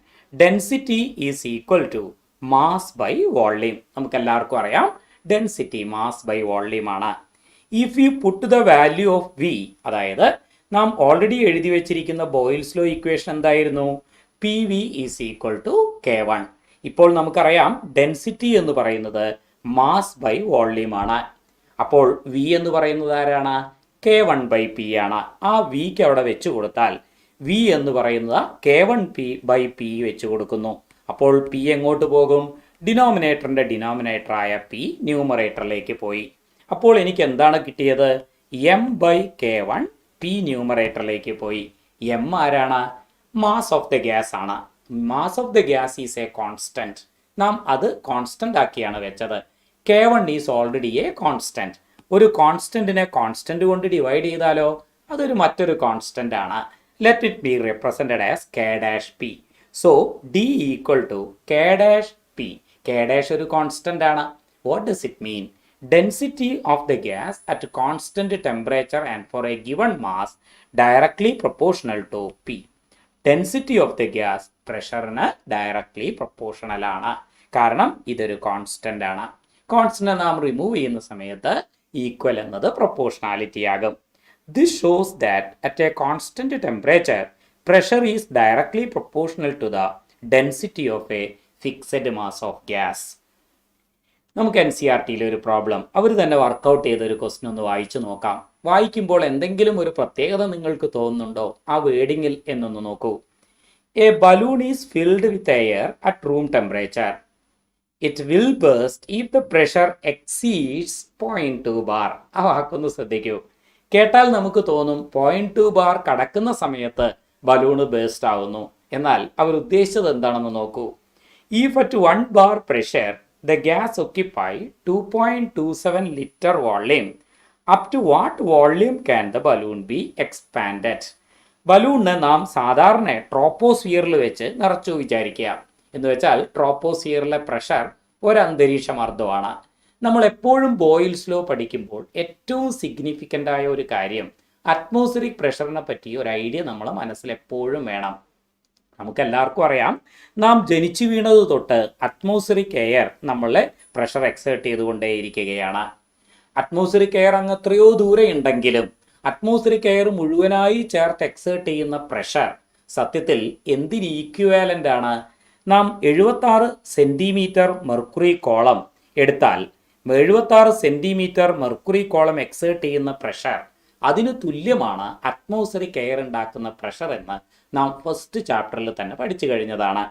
density is equal to mass by volume. നമുക്കെല്ലാവർക്കും അറിയാം ഡെൻസിറ്റി മാസ് ബൈ വോള്യൂം ആണ്. If you put the value of V, അതായത് നാം ഓൾറെഡി എഴുതി വെച്ചിരിക്കുന്ന ബോയിൽസ് ലോ ഇക്വേഷൻ എന്തായിരുന്നു? P V is equal to K1. ഇപ്പോൾ നമുക്കറിയാം ഡെൻസിറ്റി എന്ന് പറയുന്നത് മാസ് ബൈ വോള്യൂം ആണ്. അപ്പോൾ വി എന്ന് പറയുന്നത് ആരാണ്? K1/P ആണ്. ആ വിക്ക് അവിടെ വെച്ച് കൊടുത്താൽ വി എന്ന് പറയുന്നത് K1/P വെച്ച് കൊടുക്കുന്നു. അപ്പോൾ പി എങ്ങോട്ട് പോകും? ഡിനോമിനേറ്ററിൻ്റെ ഡിനോമിനേറ്ററായ പി ന്യൂമറേറ്ററിലേക്ക് പോയി. അപ്പോൾ എനിക്ക് എന്താണ് കിട്ടിയത്? M/K1 പി ന്യൂമറേറ്ററിലേക്ക് പോയി. എം ആരാണ്? മാസ് ഓഫ് ദ ഗ്യാസ് ആണ്. Mass of the gas is a constant. നാം അത് കോൺസ്റ്റന്റ് ആക്കിയാണ് വെച്ചത്. K1 is already A constant. ഒരു കോൺസ്റ്റന്റിനെ കോൺസ്റ്റന്റ് കൊണ്ട് ഡിവൈഡ് ചെയ്താലോ അതൊരു മറ്റൊരു കോൺസ്റ്റന്റ് ആണ്. Let it be represented as K-P. So D equal to K-P. K- ഒരു കോൺസ്റ്റന്റ് ആണ്. What does it mean? Density of the gas at constant temperature and for a given mass directly proportional to P. Density of the gas പ്രഷറിന് ഡയറക്ട്ലി പ്രൊപ്പോർഷണൽ ആണ്. കാരണം ഇതൊരു കോൺസ്റ്റന്റ് ആണ്. കോൺസ്റ്റന്റ് നാം റിമൂവ് ചെയ്യുന്ന സമയത്ത് ഈക്വൽ എന്നത് പ്രൊപ്പോർഷണാലിറ്റി ആകും. This shows that at a constant temperature pressure is directly proportional to the density of a fixed mass of gas. നമുക്ക് NCERTയിലെ ഒരു പ്രോബ്ലം അവർ തന്നെ വർക്കൗട്ട് ചെയ്തൊരു ക്വസ്റ്റ്യൻ ഒന്ന് വായിച്ചു നോക്കാം. വായിക്കുമ്പോൾ എന്തെങ്കിലും ഒരു പ്രത്യേകത നിങ്ങൾക്ക് തോന്നുന്നുണ്ടോ ആ വേർഡിങ്ങിൽ എന്നൊന്ന് നോക്കൂ. A balloon is filled with air at room temperature. It will burst if the pressure exceeds 0.2 bar. ആ വാക്കൊന്ന് ശ്രദ്ധിക്കൂ. കേട്ടാൽ നമുക്ക് തോന്നും 0.2 ബാർ കടക്കുന്ന സമയത്ത് ബലൂണ് ബേസ്റ്റ് ആവുന്നു. എന്നാൽ അവർ ഉദ്ദേശിച്ചത് എന്താണെന്ന് നോക്കൂ. If at 1 bar pressure the gas occupy 2.27 liter volume. Up to what volume can the balloon be expanded? ബലൂണിനെ നാം സാധാരണ ട്രോപ്പോസ്ഫിയറിൽ വെച്ച് നിറച്ചു വിചാരിക്കുക. എന്ന് വെച്ചാൽ ട്രോപ്പോസ്ഫിയറിലെ പ്രഷർ ഒരു അന്തരീക്ഷമർദ്ദമാണ്. നമ്മൾ എപ്പോഴും ബോയിൽസ് ലോ പഠിക്കുമ്പോൾ ഏറ്റവും സിഗ്നിഫിക്കൻ്റ് ആയ ഒരു കാര്യം അറ്റ്മോസ്ഫിയറിക് പ്രഷറിനെ പറ്റി ഒരു ഐഡിയ നമ്മളെ മനസ്സിൽ എപ്പോഴും വേണം. നമുക്കെല്ലാവർക്കും അറിയാം, നാം ജനിച്ചു വീണത് തൊട്ട് അറ്റ്മോസ്ഫിയറിക് എയർ നമ്മളെ പ്രഷർ എക്സേർട്ട് ചെയ്തുകൊണ്ടേയിരിക്കുകയാണ്. അറ്റ്മോസ്ഫിയറിക് എയർ അങ്ങ് എത്രയോ ദൂരെ ഉണ്ടെങ്കിലും അറ്റ്മോസ്ഫിയറിക് എയർ മുഴുവനായി ചേർത്ത് എക്സേർട്ട് ചെയ്യുന്ന പ്രഷർ സത്യത്തിൽ എന്തിന് ഈക്വാലൻ്റ് ആണ്? നാം 76 സെൻറ്റിമീറ്റർ മെർക്കുറി കോളം എടുത്താൽ 76 സെൻറ്റിമീറ്റർ മെർക്കുറി കോളം എക്സേർട്ട് ചെയ്യുന്ന പ്രഷർ അതിന് തുല്യമാണ് അറ്റ്മോസ്ഫിയറിക് എയർ ഉണ്ടാക്കുന്ന പ്രഷർ എന്ന് നാം ഫസ്റ്റ് ചാപ്റ്ററിൽ തന്നെ പഠിച്ചു കഴിഞ്ഞതാണ്.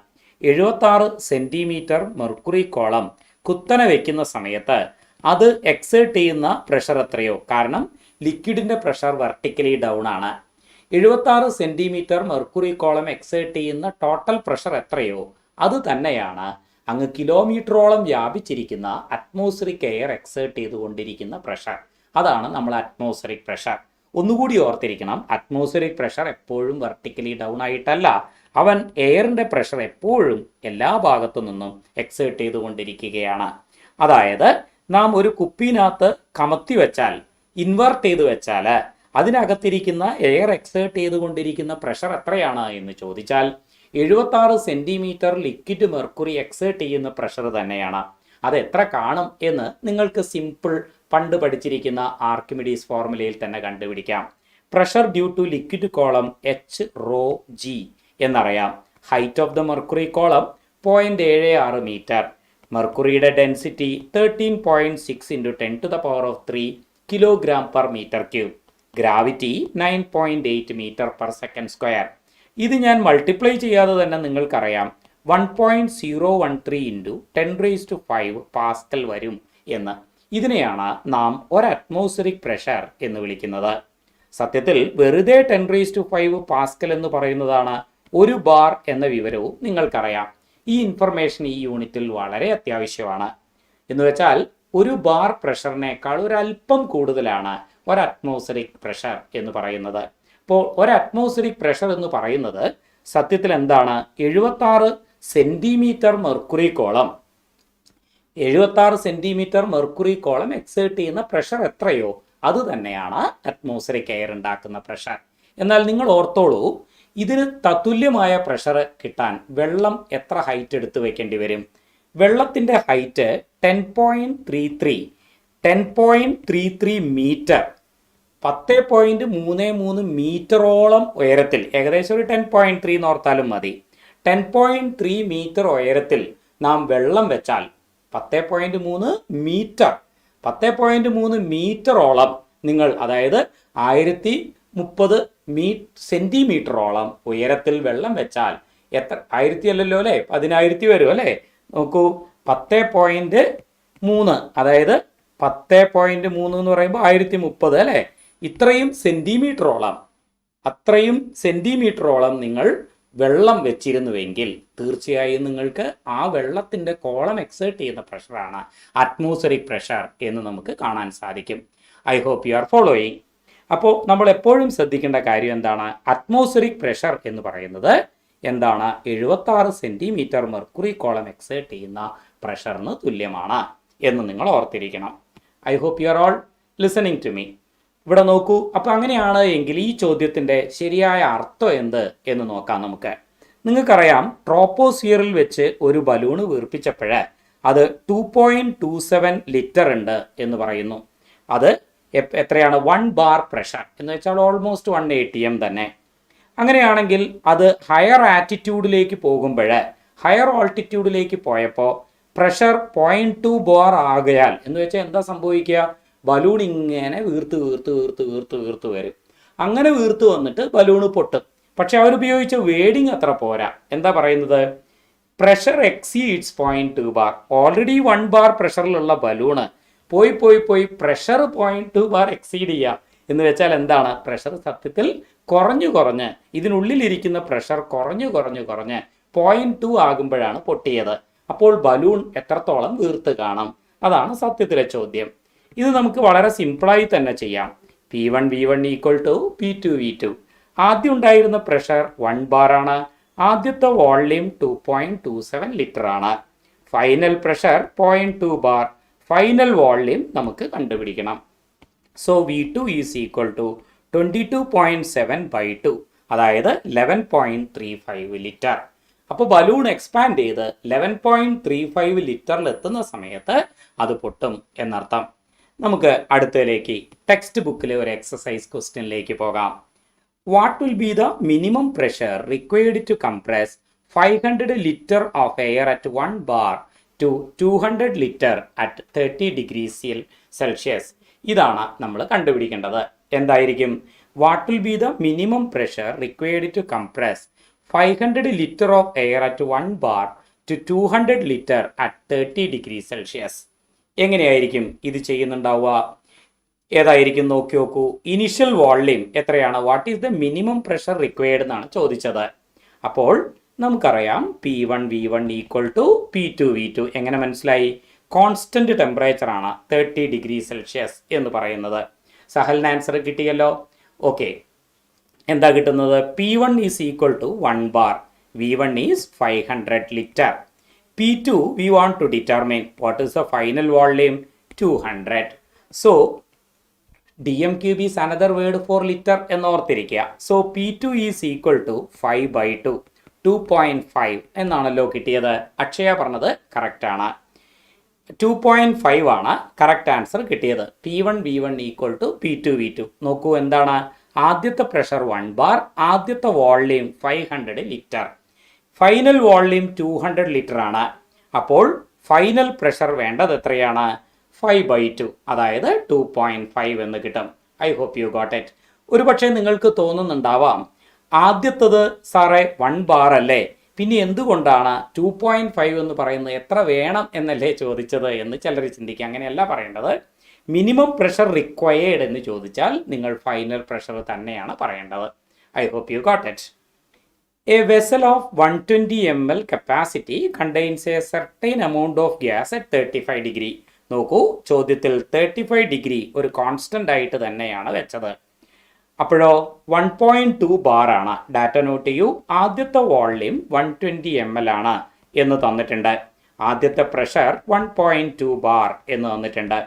76 സെൻറ്റിമീറ്റർ മെർക്കുറി കോളം കുത്തനെ വയ്ക്കുന്ന സമയത്ത് അത് എക്സേർട്ട് ചെയ്യുന്ന പ്രഷർ എത്രയോ? കാരണം ലിക്വിഡിൻ്റെ പ്രഷർ വെർട്ടിക്കലി ഡൗൺ ആണ്. 76 സെൻറ്റിമീറ്റർ മെർക്കുറി കോളം എക്സേർട്ട് ചെയ്യുന്ന ടോട്ടൽ പ്രഷർ എത്രയോ അത് തന്നെയാണ് അങ്ങ് കിലോമീറ്ററോളം വ്യാപിച്ചിരിക്കുന്ന അറ്റ്മോസ്ഫിയറിക് എയർ എക്സേർട്ട് ചെയ്തുകൊണ്ടിരിക്കുന്ന പ്രഷർ. അതാണ് നമ്മൾ അറ്റ്മോസ്ഫിയറിക് പ്രഷർ. ഒന്നുകൂടി ഓർത്തിരിക്കണം, അറ്റ്മോസ്ഫിയറിക് പ്രഷർ എപ്പോഴും വെർട്ടിക്കലി ഡൗൺ ആയിട്ടല്ല, അവൻ എയറിൻ്റെ പ്രഷർ എപ്പോഴും എല്ലാ ഭാഗത്തു നിന്നും എക്സേർട്ട് ചെയ്തുകൊണ്ടിരിക്കുകയാണ്. അതായത് നാം ഒരു കുപ്പിനകത്ത് കമത്തി വെച്ചാൽ, ഇൻവേർട്ട് ചെയ്ത് വെച്ചാൽ അതിനകത്തിരിക്കുന്ന എയർ എക്സേർട്ട് ചെയ്തുകൊണ്ടിരിക്കുന്ന പ്രഷർ എത്രയാണ് എന്ന് ചോദിച്ചാൽ 76 സെൻറ്റിമീറ്റർ ലിക്വിഡ് മെർക്കുറി എക്സേർട്ട് ചെയ്യുന്ന പ്രഷർ തന്നെയാണ്. അത് എത്ര കാണും എന്ന് നിങ്ങൾക്ക് സിമ്പിൾ പണ്ട് പഠിച്ചിരിക്കുന്ന ആർക്കിമിഡീസ് ഫോർമുലയിൽ തന്നെ കണ്ടുപിടിക്കാം. Pressure due to liquid column HρG എന്നറിയാം. Height of the mercury column 0.76 മീറ്റർ. മെർക്കുറിയുടെ density 13.6 × 10⁻³ kilogram per metre cube. Gravity 9.8 metre per second square. ഇത് ഞാൻ മൾട്ടിപ്ലൈ ചെയ്യാതെ തന്നെ നിങ്ങൾക്കറിയാം 1.013 × 10⁵ പാസ്കൽ വരും എന്ന്. ഇതിനെയാണ് നാം ഒരു അറ്റ്മോസ്ഫിയറിക് പ്രഷർ എന്ന് വിളിക്കുന്നത്. സത്യത്തിൽ വെറുതെ 10⁵ പാസ്കൽ എന്ന് പറയുന്നതാണ്. ഒരു ബാർ എന്ന വിവരവും നിങ്ങൾക്കറിയാം. ഈ ഇൻഫർമേഷൻ ഈ യൂണിറ്റിൽ വളരെ അത്യാവശ്യമാണ്. എന്ന് വെച്ചാൽ ഒരു ബാർ പ്രഷറിനേക്കാൾ ഒരല്പം കൂടുതലാണ് ഒരു അറ്റ്മോസ്ഫിയറിക് പ്രഷർ എന്ന് പറയുന്നത്. അപ്പോൾ ഒരു അറ്റ്മോസ്ഫിയറിക് പ്രഷർ എന്ന് പറയുന്നത് സത്യത്തിൽ എന്താണ്? 76 centimetre mercury column 76 centimetre mercury column exert ചെയ്യുന്ന പ്രഷർ എത്രയോ അത് തന്നെയാണ് അറ്റ്മോസ്ഫിയറിക് എയർ ഉണ്ടാക്കുന്ന പ്രഷർ. എന്നാൽ നിങ്ങൾ ഓർത്തോളൂ, ഇതിന് തത്തുല്യമായ പ്രഷർ കിട്ടാൻ വെള്ളം എത്ര ഹൈറ്റ് എടുത്ത് വെക്കേണ്ടി വരും? വെള്ളത്തിൻ്റെ ഹൈറ്റ് 10.33 മീറ്റർ, 10.33 മീറ്ററോളം ഉയരത്തിൽ, ഏകദേശം ഒരു 10.3 എന്ന് ഓർത്താലും മതി. 10.3 മീറ്റർ ഉയരത്തിൽ നാം വെള്ളം വെച്ചാൽ 10.3 മീറ്റർ 10.3 മീറ്ററോളം നിങ്ങൾ, അതായത് 1030 സെന്റിമീറ്ററോളം ഉയരത്തിൽ വെള്ളം വെച്ചാൽ എത്ര, 1000 അല്ലല്ലോ അല്ലേ, 10,000 വരും അല്ലേ. നോക്കൂ, 10.3, അതായത് 10.3 എന്ന് പറയുമ്പോൾ 1030 അല്ലേ. അത്രയും സെന്റിമീറ്ററോളം നിങ്ങൾ വെള്ളം വെച്ചിരുന്നുവെങ്കിൽ തീർച്ചയായും നിങ്ങൾക്ക് ആ വെള്ളത്തിൻ്റെ കോളം എക്സേർട്ട് ചെയ്യുന്ന പ്രഷറാണ് അറ്റ്മോസ്ഫിയറിക് പ്രഷർ എന്ന് നമുക്ക് കാണാൻ സാധിക്കും. I hope you are following. അപ്പോൾ നമ്മൾ എപ്പോഴും ശ്രദ്ധിക്കേണ്ട കാര്യം എന്താണ്? അറ്റ്മോസ്ഫിയറിക് പ്രഷർ എന്ന് പറയുന്നത് എന്താണ്? 76 സെന്റിമീറ്റർ മെർക്കുറി കോളം എക്സേർട്ട് ചെയ്യുന്ന പ്രഷറിന് തുല്യമാണ് എന്ന് നിങ്ങൾ ഓർത്തിരിക്കണം. I hope you are all listening to me. ഇവിടെ നോക്കൂ, അപ്പോൾ അങ്ങനെയാണ് എങ്കിൽ ഈ ചോദ്യത്തിൻ്റെ ശരിയായ അർത്ഥം എന്ത് എന്ന് നോക്കാം നമുക്ക്. നിങ്ങൾക്കറിയാം, ട്രോപ്പോസ്ഫിയറിൽ വെച്ച് ഒരു ബലൂണ് വീർപ്പിച്ചപ്പോൾ അത് 2.27 ലിറ്റർ ഉണ്ട് എന്ന് പറയുന്നു. അത് എത്രയാണ്? 1 ബാർ പ്രഷർ എന്ന് വെച്ചാൽ ഓൾമോസ്റ്റ് 1 ATM തന്നെ. അങ്ങനെയാണെങ്കിൽ അത് ഹയർ ആറ്റിറ്റ്യൂഡിലേക്ക് പോകുമ്പോൾ, ഹയർ ഓൾട്ടിറ്റ്യൂഡിലേക്ക് പോയപ്പോൾ പ്രഷർ 0.2 ബാർ ആകയാൽ എന്ന് വെച്ചാൽ എന്താ സംഭവിക്കുക? ബലൂൺ ഇങ്ങനെ വീർത്ത് വരും. അങ്ങനെ വീർത്ത് വന്നിട്ട് ബലൂണ് പൊട്ടും. പക്ഷെ അവരുപയോഗിച്ച വേഡിങ് അത്ര പോരാ. എന്താ പറയുന്നത്? Pressure exceeds 0.2 bar. Already 1 bar പ്രഷറിലുള്ള ബലൂണ് പോയി പ്രഷർ 0.2 ബാർ എക്സീഡ് ചെയ്യുക എന്ന് വെച്ചാൽ എന്താണ്? പ്രഷർ സത്യത്തിൽ കുറഞ്ഞ് ഇതിനുള്ളിലിരിക്കുന്ന പ്രഷർ കുറഞ്ഞ് 0.2 ആകുമ്പോഴാണ് പൊട്ടിയത്. അപ്പോൾ ബലൂൺ എത്രത്തോളം വീർത്ത് കാണും? അതാണ് സത്യത്തിലെ ചോദ്യം. ഇത് നമുക്ക് വളരെ സിമ്പിളായി തന്നെ ചെയ്യാം. P1 V1 equal to P2 V2. ആദ്യം ഉണ്ടായിരുന്ന പ്രഷർ 1 ബാർ ആണ്. ആദ്യത്തെ വോള്യൂം 2.27 ലിറ്റർ ആണ്. Final pressure 0.2 bar. Final volume നമുക്ക് കണ്ടുപിടിക്കണം. So V2 is equal to 22.7/2, അതായത് 11.35 ലിറ്റർ. അപ്പോൾ ബലൂൺ എക്സ്പാൻഡ് ചെയ്ത് 11.35 ലിറ്ററിൽ എത്തുന്ന സമയത്ത് അത് പൊട്ടും എന്നർത്ഥം. നമുക്ക് അടുത്തതിലേക്ക് ടെക്സ്റ്റ് ബുക്കിലെ ഒരു എക്സസൈസ് ക്വസ്റ്റ്യനിലേക്ക് പോകാം. What will be the minimum pressure required to compress 500 litre of air at 1 bar to 200 litre at 30 degrees Celsius? ഇതാണ് നമ്മൾ കണ്ടുപിടിക്കേണ്ടത്. എന്തായിരിക്കും? What will be the minimum pressure required to compress 500 litre of air at 1 bar to 200 litre at 30 degrees Celsius? എങ്ങനെയായിരിക്കും ഇത് ചെയ്യുന്നുണ്ടാവുക? ഏതായിരിക്കും നോക്കി നോക്കൂ. ഇനിഷ്യൽ വോള്യൂം എത്രയാണ്? What is the minimum pressure required എന്നാണ് ചോദിച്ചത്. അപ്പോൾ നമുക്കറിയാം P1 V1 equal to P2 V2. എങ്ങനെ മനസ്സിലായി? കോൺസ്റ്റന്റ് ടെമ്പറേച്ചർ ആണ് 30 degrees Celsius എന്ന് പറയുന്നത്. സഹലിന് ആൻസർ കിട്ടിയല്ലോ. ഓക്കെ, എന്താ കിട്ടുന്നത്? P1 is equal to 1 bar. V1 is 500 litre. P2 we want to determine what is the final volume, 200. So dm cube is another word for liter എന്ന് ഓർത്തിരിക്കുക. So P2 is equal to 5/2, 2.5 എന്നാണല്ലോ കിട്ടിയത്. അക്ഷയ പറഞ്ഞത് കറക്റ്റ് ആണ്. 2.5 ആണ് കറക്റ്റ് ആൻസർ കിട്ടിയത്. P1 V1 equal to P2 V2. നോക്കൂ, എന്താണ്? ആദ്യത്തെ പ്രഷർ 1 ബാർ, ആദ്യത്തെ volume 500 litre, final volume 200 litre ആണ്. അപ്പോൾ ഫൈനൽ പ്രഷർ വേണ്ടത് എത്രയാണ്? 5/2, അതായത് 2.5 എന്ന് കിട്ടും. I hope you got it. ഒരു പക്ഷേ നിങ്ങൾക്ക് തോന്നുന്നുണ്ടാവാം, ആദ്യത്തത് സാറേ 1 ബാർ അല്ലേ, പിന്നെ എന്തുകൊണ്ടാണ് 2.5 എന്ന് പറയുന്നത്? എത്ര വേണം എന്നല്ലേ ചോദിച്ചത് എന്ന് ചിലർ ചിന്തിക്കുക. അങ്ങനെയല്ല പറയേണ്ടത്. മിനിമം പ്രഷർ റിക്വയർഡ് എന്ന് ചോദിച്ചാൽ നിങ്ങൾ ഫൈനൽ പ്രഷർ തന്നെയാണ് പറയേണ്ടത്. I hope you got it. A vessel of 120 ml capacity contains a certain amount of gas at 35 degree. നോക്കൂ, ചോദ്യത്തിൽ 35 ഡിഗ്രി ഒരു കോൺസ്റ്റന്റ് ആയിട്ട് തന്നെയാണ് വെച്ചത്. അപ്പോഴോ 1.2 ബാർ ആണ്. ഡാറ്റ നോട്ട് ചെയ്യൂ. ആദ്യത്തെ വോള്യൂം 120 ml ആണ് എന്ന് തന്നിട്ടുണ്ട്. ആദ്യത്തെ പ്രഷർ 1.2 ബാർ എന്ന് തന്നിട്ടുണ്ട്.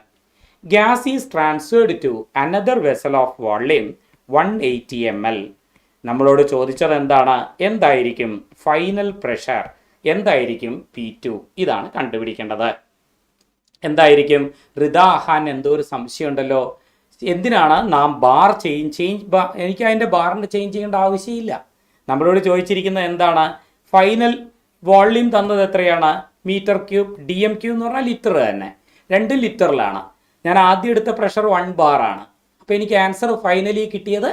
Gas is transferred to another vessel of volume 180 ml. നമ്മളോട് ചോദിച്ചത് എന്താണ്? എന്തായിരിക്കും ഫൈനൽ പ്രഷർ? എന്തായിരിക്കും P2? ഇതാണ് കണ്ടുപിടിക്കേണ്ടത്. എന്തായിരിക്കും? റിദാഹാൻ എന്തോ ഒരു സംശയം ഉണ്ടല്ലോ. എന്തിനാണ് നാം ബാർ എനിക്ക് അതിൻ്റെ ബാറിൻ്റെ ചേഞ്ച് ചെയ്യേണ്ട ആവശ്യമില്ല. നമ്മളോട് ചോദിച്ചിരിക്കുന്നത് എന്താണ്? ഫൈനൽ വോള്യൂം തന്നത് എത്രയാണ്? Metre cube. D M cube എന്ന് പറഞ്ഞാൽ ലിറ്റർ തന്നെ, 2 ലിറ്ററിലാണ്. ഞാൻ ആദ്യം എടുത്ത പ്രഷർ 1 ബാർ ആണ്. അപ്പോൾ എനിക്ക് ആൻസർ ഫൈനലി കിട്ടിയത്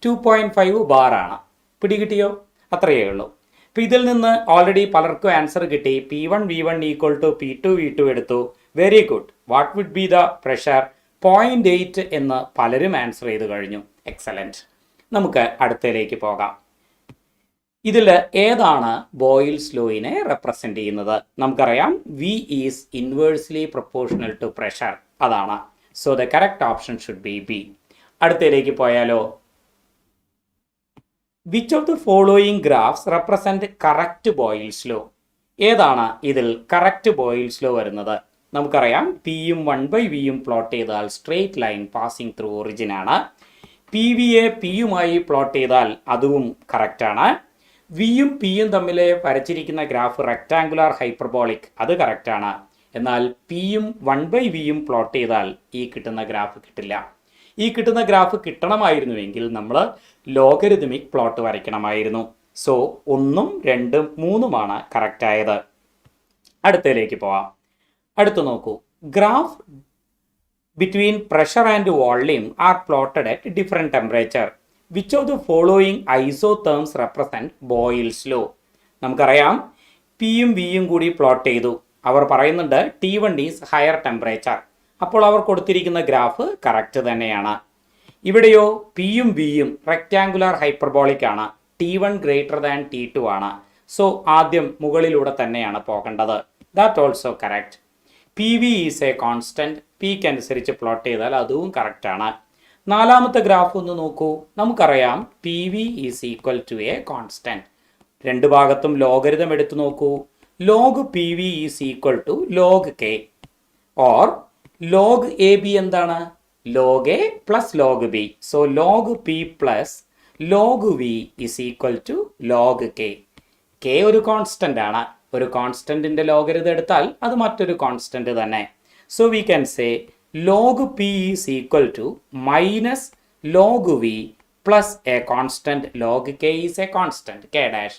2.5 ബാർ ആണ്. പിടികിട്ടിയോ? അത്രയേ ഉള്ളൂ. അപ്പോൾ ഇതിൽ നിന്ന് ഓൾറെഡി പലർക്കും ആൻസർ കിട്ടി. P1 V1 equal to P2 V2 എടുത്തു. Very good. What would be the pressure? 0.8 എന്ന് പലരും ആൻസർ ചെയ്ത് കഴിഞ്ഞു. എക്സലൻറ്റ്. നമുക്ക് അടുത്തതിലേക്ക് പോകാം. ഇതിൽ ഏതാണ് ബോയിൽസ് ലോയിനെ റെപ്രസെൻ്റ് ചെയ്യുന്നത്? നമുക്കറിയാം V is inversely proportional to pressure. അതാണ്. So the correct option should be B. അടുത്തതിലേക്ക് പോയാലോ? Which of the following graphs represent correct Boyle's law? ഏതാണ് ഇതിൽ കറക്റ്റ് ബോയിൽസ് ലോ വരുന്നത്? നമുക്കറിയാം പിയും 1/v പ്ലോട്ട് ചെയ്താൽ straight line passing through origin ആണ്. PVയെ പിയുമായി പ്ലോട്ട് ചെയ്താൽ അതും കറക്റ്റാണ്. വിയും പിയും തമ്മിൽ വരച്ചിരിക്കുന്ന ഗ്രാഫ് റെക്ടാങ്കുലാർ ഹൈപ്പർബോളിക്, അത് കറക്റ്റാണ്. എന്നാൽ പിയും 1/v പ്ലോട്ട് ചെയ്താൽ ഈ കിട്ടുന്ന ഗ്രാഫ് കിട്ടില്ല. ഈ കിട്ടുന്ന ഗ്രാഫ് കിട്ടണമായിരുന്നുവെങ്കിൽ നമ്മൾ ലോഗരിതമിക് പ്ലോട്ട് വരയ്ക്കണമായിരുന്നു. സോ 1ഉം 2ഉം 3ഉമാണ് കറക്റ്റായത്. അടുത്തതിലേക്ക് പോവാം. അടുത്ത് നോക്കൂ. Graph between pressure and volume are plotted at different temperature. Which of the following isotherms represent Boyle's law? നമുക്കറിയാം പിയും വിയും കൂടി പ്ലോട്ട് ചെയ്തു. അവർ പറയുന്നുണ്ട് T1 ഈസ് ഹയർ ടെമ്പറേച്ചർ. അപ്പോൾ അവർ കൊടുത്തിരിക്കുന്ന ഗ്രാഫ് കറക്റ്റ് തന്നെയാണ്. ഇവിടെയോ പിയും വിയും റെക്റ്റാങ്കുലാർ ഹൈപ്പർബോളിക് ആണ്. T1 ഗ്രേറ്റർ ദാൻ T2 ആണ്. സോ ആദ്യം മുകളിലൂടെ തന്നെയാണ് പോകേണ്ടത്. That also correct. PV is a constant. പിക്ക് അനുസരിച്ച് പ്ലോട്ട് ചെയ്താൽ അതും കറക്റ്റാണ്. നാലാമത്തെ ഗ്രാഫ് ഒന്ന് നോക്കൂ. നമുക്കറിയാം PV is equal to a constant. രണ്ട് ഭാഗത്തും ലോഗരിതം എടുത്തു നോക്കൂ. Log PV is equal to log K or log AB എന്താണ്? Log A plus log B. So log P plus log V is equal to log K. K ഒരു കോൺസ്റ്റൻ്റ് ആണ്. ഒരു കോൺസ്റ്റൻറ്റിൻ്റെ ലോഗരിതം എടുത്താൽ അത് മറ്റൊരു കോൺസ്റ്റൻറ്റ് തന്നെ. So we can say log P is equal to minus log V plus a constant. log K is a constant, K dash.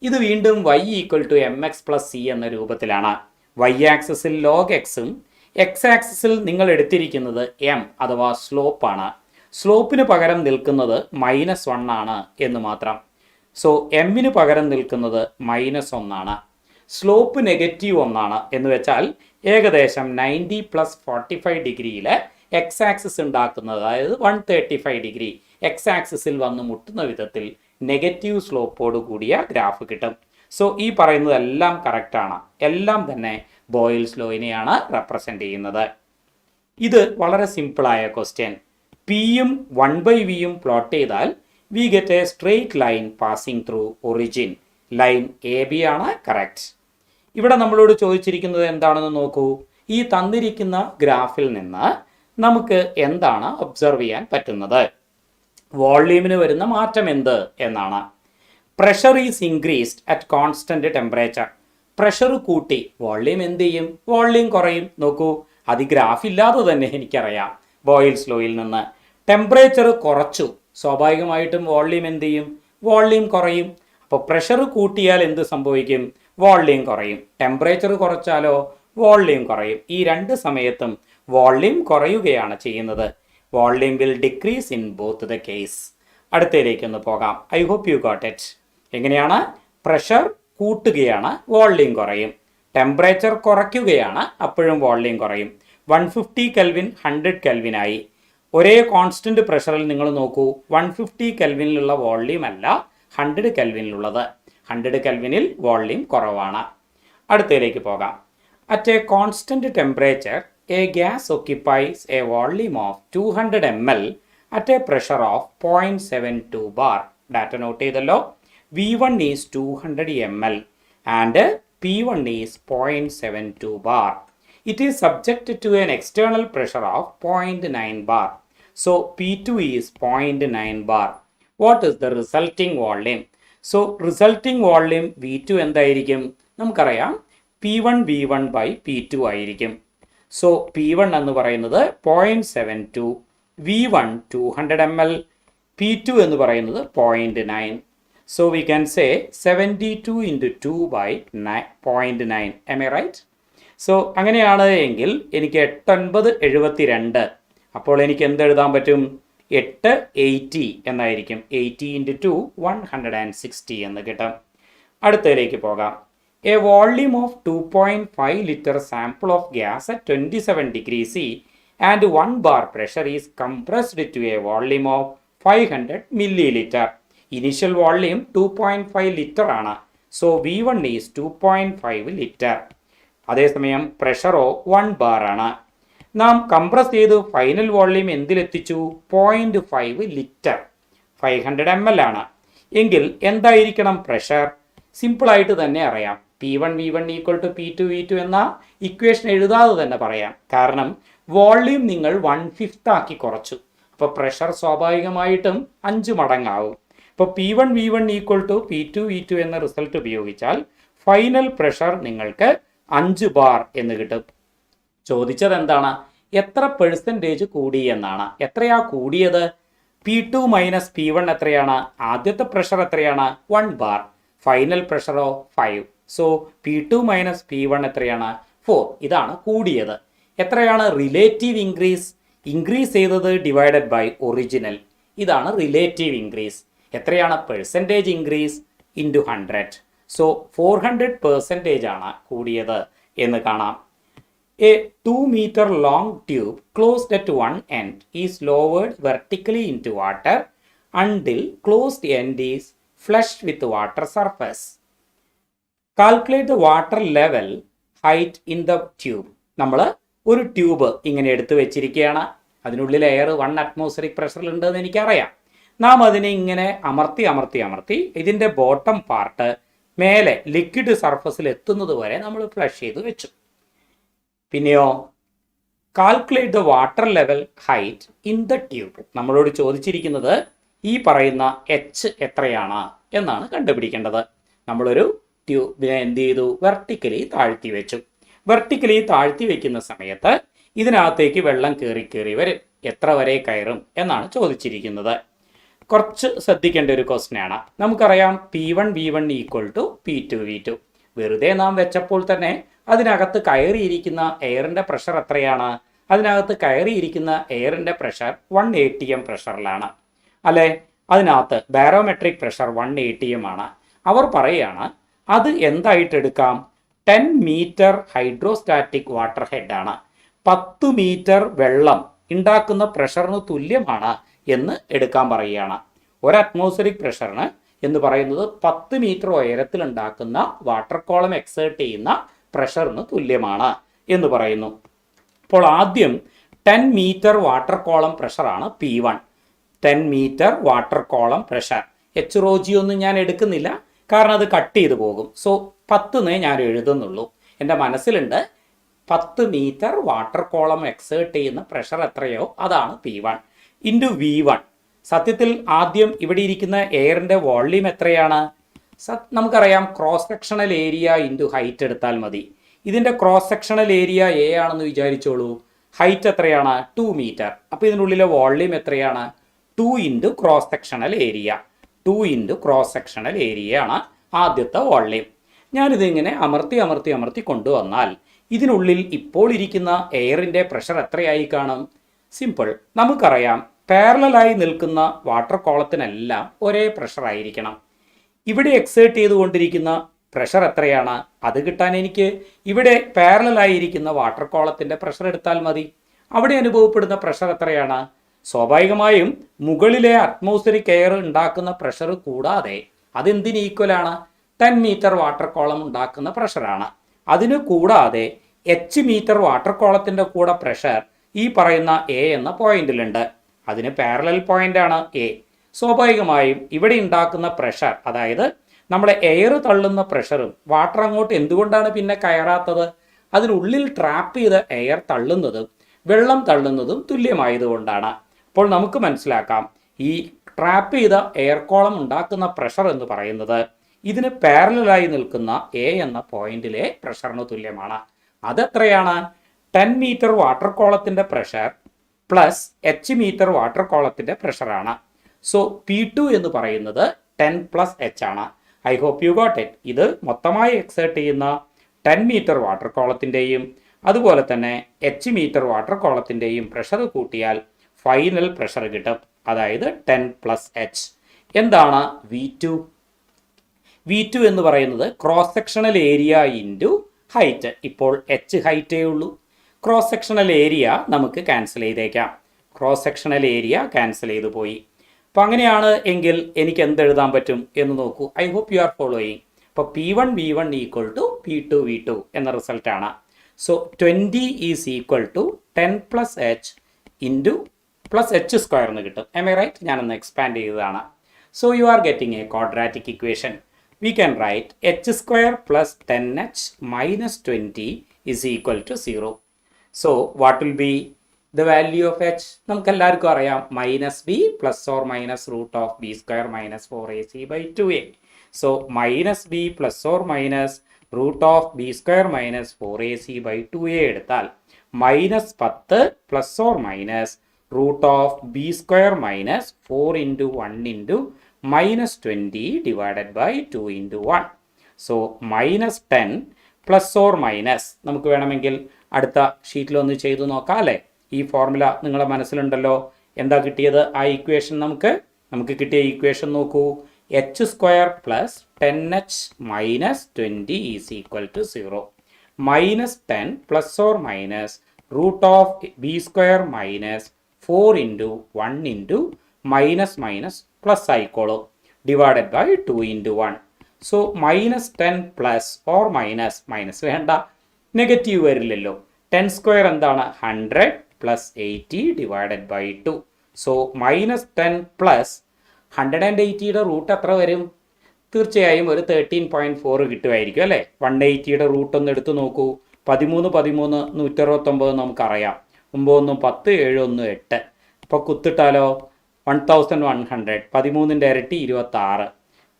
ഇത് വീണ്ടും y equal to mx plus c എന്ന രൂപത്തിലാണ്. y ആക്സിസിൽ log x ഉം x ആക്സിസിൽ നിങ്ങൾ എടുത്തിരിക്കുന്നത് m അഥവാ സ്ലോപ്പ് ആണ്. സ്ലോപ്പിന് പകരം നിൽക്കുന്നത് -1 ആണ് എന്ന് മാത്രം. സോ എമ്മിന് പകരം നിൽക്കുന്നത് -1 ആണ്. സ്ലോപ്പ് നെഗറ്റീവ് 1 ആണ് എന്ന് വെച്ചാൽ ഏകദേശം 90 + 45 ഡിഗ്രിയിൽ എക്സ് ആക്സിസ് ഉണ്ടാക്കുന്നത്, അതായത് 135 ഡിഗ്രി എക്സ് ആക്സിസിൽ വന്ന് മുട്ടുന്ന വിധത്തിൽ നെഗറ്റീവ് സ്ലോപ്പോട് കൂടിയ ഗ്രാഫ് കിട്ടും. സോ ഈ പറയുന്നതെല്ലാം കറക്റ്റാണ്. എല്ലാം തന്നെ ബോയിൽസ് ലോയിനെയാണ് റെപ്രസെൻ്റ് ചെയ്യുന്നത്. ഇത് വളരെ സിമ്പിളായ ക്വസ്റ്റ്യൻ. പിയും 1/v പ്ലോട്ട് ചെയ്താൽ we get A straight line passing through origin. Line AB ആണ് കറക്റ്റ്. ഇവിടെ നമ്മളോട് ചോദിച്ചിരിക്കുന്നത് എന്താണെന്ന് നോക്കൂ. ഈ തന്നിരിക്കുന്ന ഗ്രാഫിൽ നിന്ന് നമുക്ക് എന്താണ് ഒബ്സർവ് ചെയ്യാൻ പറ്റുന്നത്? വോള്യൂമിന് വരുന്ന മാറ്റം എന്ത് എന്നാണ്. Pressure is increased at constant temperature. Pressure കൂട്ടി വോള്യൂം എന്ത് ചെയ്യും? വോള്യൂം കുറയും. നോക്കൂ, അത് ഗ്രാഫ് ഇല്ലാതെ തന്നെ എനിക്കറിയാം ബോയിൽസ് ലോയിൽ നിന്ന്. ടെമ്പറേച്ചർ കുറച്ചു, സ്വാഭാവികമായിട്ടും വോള്യൂം എന്ത് ചെയ്യും? വോള്യൂം കുറയും. അപ്പോൾ പ്രഷർ കൂട്ടിയാൽ എന്ത് സംഭവിക്കും? വോള്യൂം കുറയും. ടെമ്പറേച്ചർ കുറച്ചാലോ? വോള്യൂം കുറയും. ഈ രണ്ട് സമയത്തും വോള്യൂം കുറയുകയാണ് ചെയ്യുന്നത്. Volume will decrease in both the case. അടുത്തതിലേക്കൊന്ന് പോകാം. I hope you got it. എങ്ങനെയാണ്? പ്രഷർ കൂട്ടുകയാണ്, വോള്യൂം കുറയും. ടെമ്പറേച്ചർ കുറയ്ക്കുകയാണ്, അപ്പോഴും വോള്യൂം കുറയും. 150 കെൽവിൻ 100 കെൽവിനായി. ഒരേ കോൺസ്റ്റന്റ് പ്രഷറിൽ നിങ്ങൾ നോക്കൂ. 150 കെൽവിനിലുള്ള വോള്യൂം അല്ല 100 കെൽവിനിലുള്ളത്. 100 കെൽവിനിൽ വോള്യൂം കുറവാണ്. അടുത്തതിലേക്ക് പോകാം. At a constant temperature a gas occupies a volume of 200 ml at a pressure of 0.72 bar. Data note ചെയ്തല്ലോ. V1 is 200 ml and P1 is 0.72 bar. It is subjected to an external pressure of 0.9 bar. So P2 is 0.9 bar. What is the resulting volume? So resulting volume V2 എന്തായിരിക്കും? നമുക്കറിയാം P1 V1 by P2 ആയിരിക്കും. So P1 എന്ന് പറയുന്നത് 0.72, V1 200 ml, P2 എന്ന് പറയുന്നത് 0.9. So we can say 72 into 2 by 0.9. Am I right? So അങ്ങനെയാണ് എങ്കിൽ എനിക്ക് 8,972. അപ്പോൾ എനിക്ക് എന്തെഴുതാൻ പറ്റും? 880 എന്നായിരിക്കും. 80 into 2 160 എന്ന് കിട്ടും. അടുത്തതിലേക്ക് പോകാം. A volume of 2.5 liter sample of gas at 27 degrees C and 1 bar pressure is compressed to a volume of 500 milliliter. Initial volume 2.5 liter ആണ്. So V1 is 2.5 liter. അതേസമയം പ്രഷറോ 1 bar ആണ്. നാം കംപ്രസ് ചെയ്ത് ഫൈനൽ വോള്യൂം എന്തിലെത്തിച്ചു? 0.5 ലിറ്റർ, 500 ml ആണ്. എങ്കിൽ എന്തായിരിക്കണം പ്രഷർ? സിമ്പിളായിട്ട് തന്നെ അറിയാം. P1 V1 equal to P2 V2 എന്ന ഇക്വേഷൻ എഴുതാതെ തന്നെ പറയാം. കാരണം വോള്യൂം നിങ്ങൾ 1/5 ആക്കി കുറച്ചു. അപ്പോൾ പ്രഷർ സ്വാഭാവികമായിട്ടും 5 മടങ്ങാവും. അപ്പോൾ P1 V1 equal to P2 V2 എന്ന റിസൾട്ട് ഉപയോഗിച്ചാൽ ഫൈനൽ പ്രഷർ നിങ്ങൾക്ക് 5 ബാർ എന്ന് കിട്ടും. ചോദിച്ചത് എന്താണ്? എത്ര പെർസെൻറ്റേജ് കൂടി എന്നാണ്. എത്രയാ കൂടിയത്? P2 മൈനസ് P1 എത്രയാണ്? ആദ്യത്തെ പ്രഷർ എത്രയാണ്? 1 ബാർ. ഫൈനൽ പ്രഷറോ 5. സോ P2 മൈനസ് P1 എത്രയാണ്? 4. ഇതാണ് കൂടിയത്. എത്രയാണ് റിലേറ്റീവ് ഇൻക്രീസ്? ഇൻക്രീസ് ചെയ്തത് ഡിവൈഡഡ് ബൈ ഒറിജിനൽ. ഇതാണ് റിലേറ്റീവ് ഇൻക്രീസ്. എത്രയാണ് പെർസെൻറ്റേജ് ഇൻക്രീസ്? ഇൻറ്റു 100. സോ 400% ആണ് കൂടിയത് എന്ന് കാണാം. A 2 meter long tube closed at one end is lowered vertically into water until closed end is flush with water surface. Calculate the water level height in the tube. നമ്മൾ ഒരു ട്യൂബ് ഇങ്ങനെ എടുത്തു വെച്ചിരിക്കുകയാണ്. അതിനുള്ളിൽ എയർ 1 atmospheric പ്രഷറിൽ ഉണ്ടെന്ന് എനിക്കറിയാം. നാം അതിനെ ഇങ്ങനെ അമർത്തി ഇതിൻ്റെ ബോട്ടം പാർട്ട് മേലെ ലിക്വിഡ് സർഫസിൽ എത്തുന്നത് വരെ നമ്മൾ ഫ്ലഷ് ചെയ്ത് വെച്ചു. പിന്നെയോ calculate the water level height in the tube. നമ്മളോട് ചോദിച്ചിരിക്കുന്നത് ഈ പറയുന്ന H എത്രയാണ് എന്നാണ് കണ്ടുപിടിക്കേണ്ടത്. നമ്മളൊരു ട്യൂബിനെ എന്ത് ചെയ്തു? വെർട്ടിക്കലി താഴ്ത്തി വെച്ചു. വെർട്ടിക്കലി താഴ്ത്തി വെക്കുന്ന സമയത്ത് ഇതിനകത്തേക്ക് വെള്ളം കയറി വരും. എത്ര വരെ കയറും എന്നാണ് ചോദിച്ചിരിക്കുന്നത്. കുറച്ച് ശ്രദ്ധിക്കേണ്ട ഒരു ക്വസ്റ്റ്യനാണ്. നമുക്കറിയാം P1 V1 equal to P2 V2. വെറുതെ നാം വെച്ചപ്പോൾ തന്നെ അതിനകത്ത് കയറിയിരിക്കുന്ന എയറിൻ്റെ പ്രഷർ എത്രയാണ്? അതിനകത്ത് കയറിയിരിക്കുന്ന എയറിൻ്റെ പ്രഷർ 1 atm പ്രഷറിലാണ് അല്ലേ? അതിനകത്ത് ബാരോമെട്രിക് പ്രഷർ 1 atm ആണ്. അവർ പറയുകയാണ് അത് എന്തായിട്ട് എടുക്കാം? 10 മീറ്റർ ഹൈഡ്രോസ്റ്റാറ്റിക് വാട്ടർ ഹെഡ് ആണ്. 10 മീറ്റർ വെള്ളം ഉണ്ടാക്കുന്ന പ്രഷറിന് തുല്യമാണ് എന്ന് എടുക്കാൻ പറയുകയാണ്. ഒരു അറ്റ്മോസ്ഫിയറിക് പ്രഷറിന് എന്ന് പറയുന്നത് 10 മീറ്റർ ഉയരത്തിൽ ഉണ്ടാക്കുന്ന വാട്ടർ കോളം എക്സേർട്ട് ചെയ്യുന്ന പ്രഷറിന് തുല്യമാണ് എന്ന് പറയുന്നു. അപ്പോൾ ആദ്യം 10 മീറ്റർ വാട്ടർ കോളം പ്രഷറാണ് P1. 10 metre water column pressure. HROG ഒന്നും ഞാൻ എടുക്കുന്നില്ല, കാരണം അത് കട്ട് ചെയ്ത് പോകും. സോ 10 ഞാൻ എഴുതുന്നുള്ളൂ. എൻ്റെ മനസ്സിലുണ്ട് 10 മീറ്റർ വാട്ടർ കോളം എക്സേർട്ട് ചെയ്യുന്ന പ്രഷർ എത്രയോ അതാണ് P1 ഇൻറ്റു V1. സത്യത്തിൽ ആദ്യം ഇവിടെ ഇരിക്കുന്ന എയറിൻ്റെ വോള്യൂം എത്രയാണ്? നമുക്കറിയാം cross sectional area into height എടുത്താൽ മതി. ഇതിൻ്റെ ക്രോസ് സെക്ഷണൽ ഏരിയ A ആണെന്ന് വിചാരിച്ചോളൂ. ഹൈറ്റ് എത്രയാണ്? 2 മീറ്റർ. അപ്പോൾ ഇതിനുള്ളിലെ വോള്യൂം എത്രയാണ്? 2 into cross sectional area. 2 into cross sectional area ആണ് ആദ്യത്തെ വോള്യൂം. ഞാനിതിങ്ങനെ അമർത്തി കൊണ്ടുവന്നാൽ ഇതിനുള്ളിൽ ഇപ്പോൾ ഇരിക്കുന്ന എയറിൻ്റെ പ്രഷർ എത്രയായി കാണും? സിമ്പിൾ. നമുക്കറിയാം പാരലലായി നിൽക്കുന്ന വാട്ടർ കോളത്തിനെല്ലാം ഒരേ പ്രഷർ ആയിരിക്കണം. ഇവിടെ എക്സേർട്ട് ചെയ്തുകൊണ്ടിരിക്കുന്ന പ്രഷർ എത്രയാണ്? അത് കിട്ടാൻ എനിക്ക് ഇവിടെ പാരലലായിരിക്കുന്ന വാട്ടർ കോളത്തിൻ്റെ പ്രഷർ എടുത്താൽ മതി. അവിടെ അനുഭവപ്പെടുന്ന പ്രഷർ എത്രയാണ്? സ്വാഭാവികമായും മുകളിലെ അറ്റ്മോസ്ഫിയറിക് എയർ ഉണ്ടാക്കുന്ന പ്രഷർ കൂടാതെ അതെന്തിന് ഈക്വലാണ്? 10 മീറ്റർ വാട്ടർ കോളം ഉണ്ടാക്കുന്ന പ്രഷറാണ്. അതിന് കൂടാതെ H മീറ്റർ വാട്ടർ കോളത്തിൻ്റെ കൂടെ പ്രഷർ ഈ പറയുന്ന A എന്ന പോയിന്റിലുണ്ട്. അതിന് പാരലൽ പോയിന്റാണ് A. സ്വാഭാവികമായും ഇവിടെ ഉണ്ടാക്കുന്ന പ്രഷർ, അതായത് നമ്മുടെ എയർ തള്ളുന്ന പ്രഷറും വാട്ടർ അങ്ങോട്ട് എന്തുകൊണ്ടാണ് പിന്നെ കയറാത്തത്? അതിനുള്ളിൽ ട്രാപ്പ് ചെയ്ത എയർ തള്ളുന്നതും വെള്ളം തള്ളുന്നതും തുല്യമായതുകൊണ്ടാണ്. അപ്പോൾ നമുക്ക് മനസ്സിലാക്കാം ഈ ട്രാപ്പ് ചെയ്ത എയർ കോളം ഉണ്ടാക്കുന്ന പ്രഷർ എന്ന് പറയുന്നത് ഇതിന് പാരലലായി നിൽക്കുന്ന A എന്ന പോയിന്റിലെ പ്രഷറിന് തുല്യമാണ്. അതെത്രയാണ്? 10 മീറ്റർ വാട്ടർ കോളത്തിൻ്റെ pressure plus H metre water കോളത്തിൻ്റെ പ്രഷറാണ്. സോ P2 എന്ന് പറയുന്നത് 10 പ്ലസ് എച്ച് ആണ്. I hope you got it. ഇത് മൊത്തമായി എക്സേർട്ട് ചെയ്യുന്ന 10 മീറ്റർ വാട്ടർ കോളത്തിൻ്റെയും അതുപോലെ തന്നെ എച്ച് മീറ്റർ വാട്ടർ കോളത്തിൻ്റെയും പ്രഷർ കൂട്ടിയാൽ ഫൈനൽ പ്രഷർ കിട്ടും. അതായത് 10 പ്ലസ് എച്ച്. എന്താണ് V2? V2 എന്ന് പറയുന്നത് cross sectional area into height. ഇപ്പോൾ എച്ച് ഹൈറ്റേ ഉള്ളൂ. ക്രോസ് സെക്ഷണൽ ഏരിയ നമുക്ക് ക്യാൻസൽ ചെയ്തേക്കാം. ക്രോസ് സെക്ഷണൽ ഏരിയ ക്യാൻസൽ ചെയ്തു പോയി. അപ്പോൾ അങ്ങനെയാണ് എങ്കിൽ എനിക്ക് എന്ത് എഴുതാൻ പറ്റും എന്ന് നോക്കൂ. I hope you are following. അപ്പോൾ P1 V1 equal to P2 V2 എന്ന റിസൾട്ടാണ്. So 20 is equal to 10 plus H into plus H square എന്ന് കിട്ടും. Am I right? ഞാനൊന്ന് എക്സ്പാൻഡ് ചെയ്തതാണ്. So you are getting a quadratic equation. We can write h square plus 10h minus 20 is equal to 0. So what will be the value of h? നമുക്ക് എല്ലാവർക്കും അറിയാം minus B plus or minus root of B square minus 4ac by 2a. So minus B plus or minus root of B square minus 4ac by 2a എടുത്താൽ minus 10 plus or minus root of B square minus 4 into 1 into minus 20 divided by 2 into 1. So minus 10 plus or minus നമുക്ക് വേണമെങ്കിൽ അടുത്ത ഷീറ്റിൽ ഒന്ന് ചെയ്തു നോക്കാം അല്ലേ? ഈ ഫോർമുല നിങ്ങളുടെ മനസ്സിലുണ്ടല്ലോ. എന്താ കിട്ടിയത് ആ ഇക്വേഷൻ? നമുക്ക് കിട്ടിയ ഇക്വേഷൻ നോക്കൂ. H square plus 10h minus 20 is equal to 0. Minus 10 plus or minus root of B square minus 4 into 1 into minus minus plus ആയിക്കോളൂ divided by 2 into 1. So minus 10 plus or minus വേണ്ട, നെഗറ്റീവ് വരില്ലല്ലോ. 10 സ്ക്വയർ എന്താണ്? 100 plus 80 divided by 2. So minus 10 plus 180യുടെ റൂട്ട് എത്ര വരും? തീർച്ചയായും ഒരു 13.4 കിട്ടുമായിരിക്കും അല്ലേ? 180യുടെ റൂട്ട് ഒന്ന് എടുത്ത് നോക്കൂ. 13 169 നമുക്കറിയാം. 9 10 7 1 8. ഇപ്പോൾ കുത്തിട്ടാലോ 1100. 13ൻ്റെ ഇരട്ടി 26.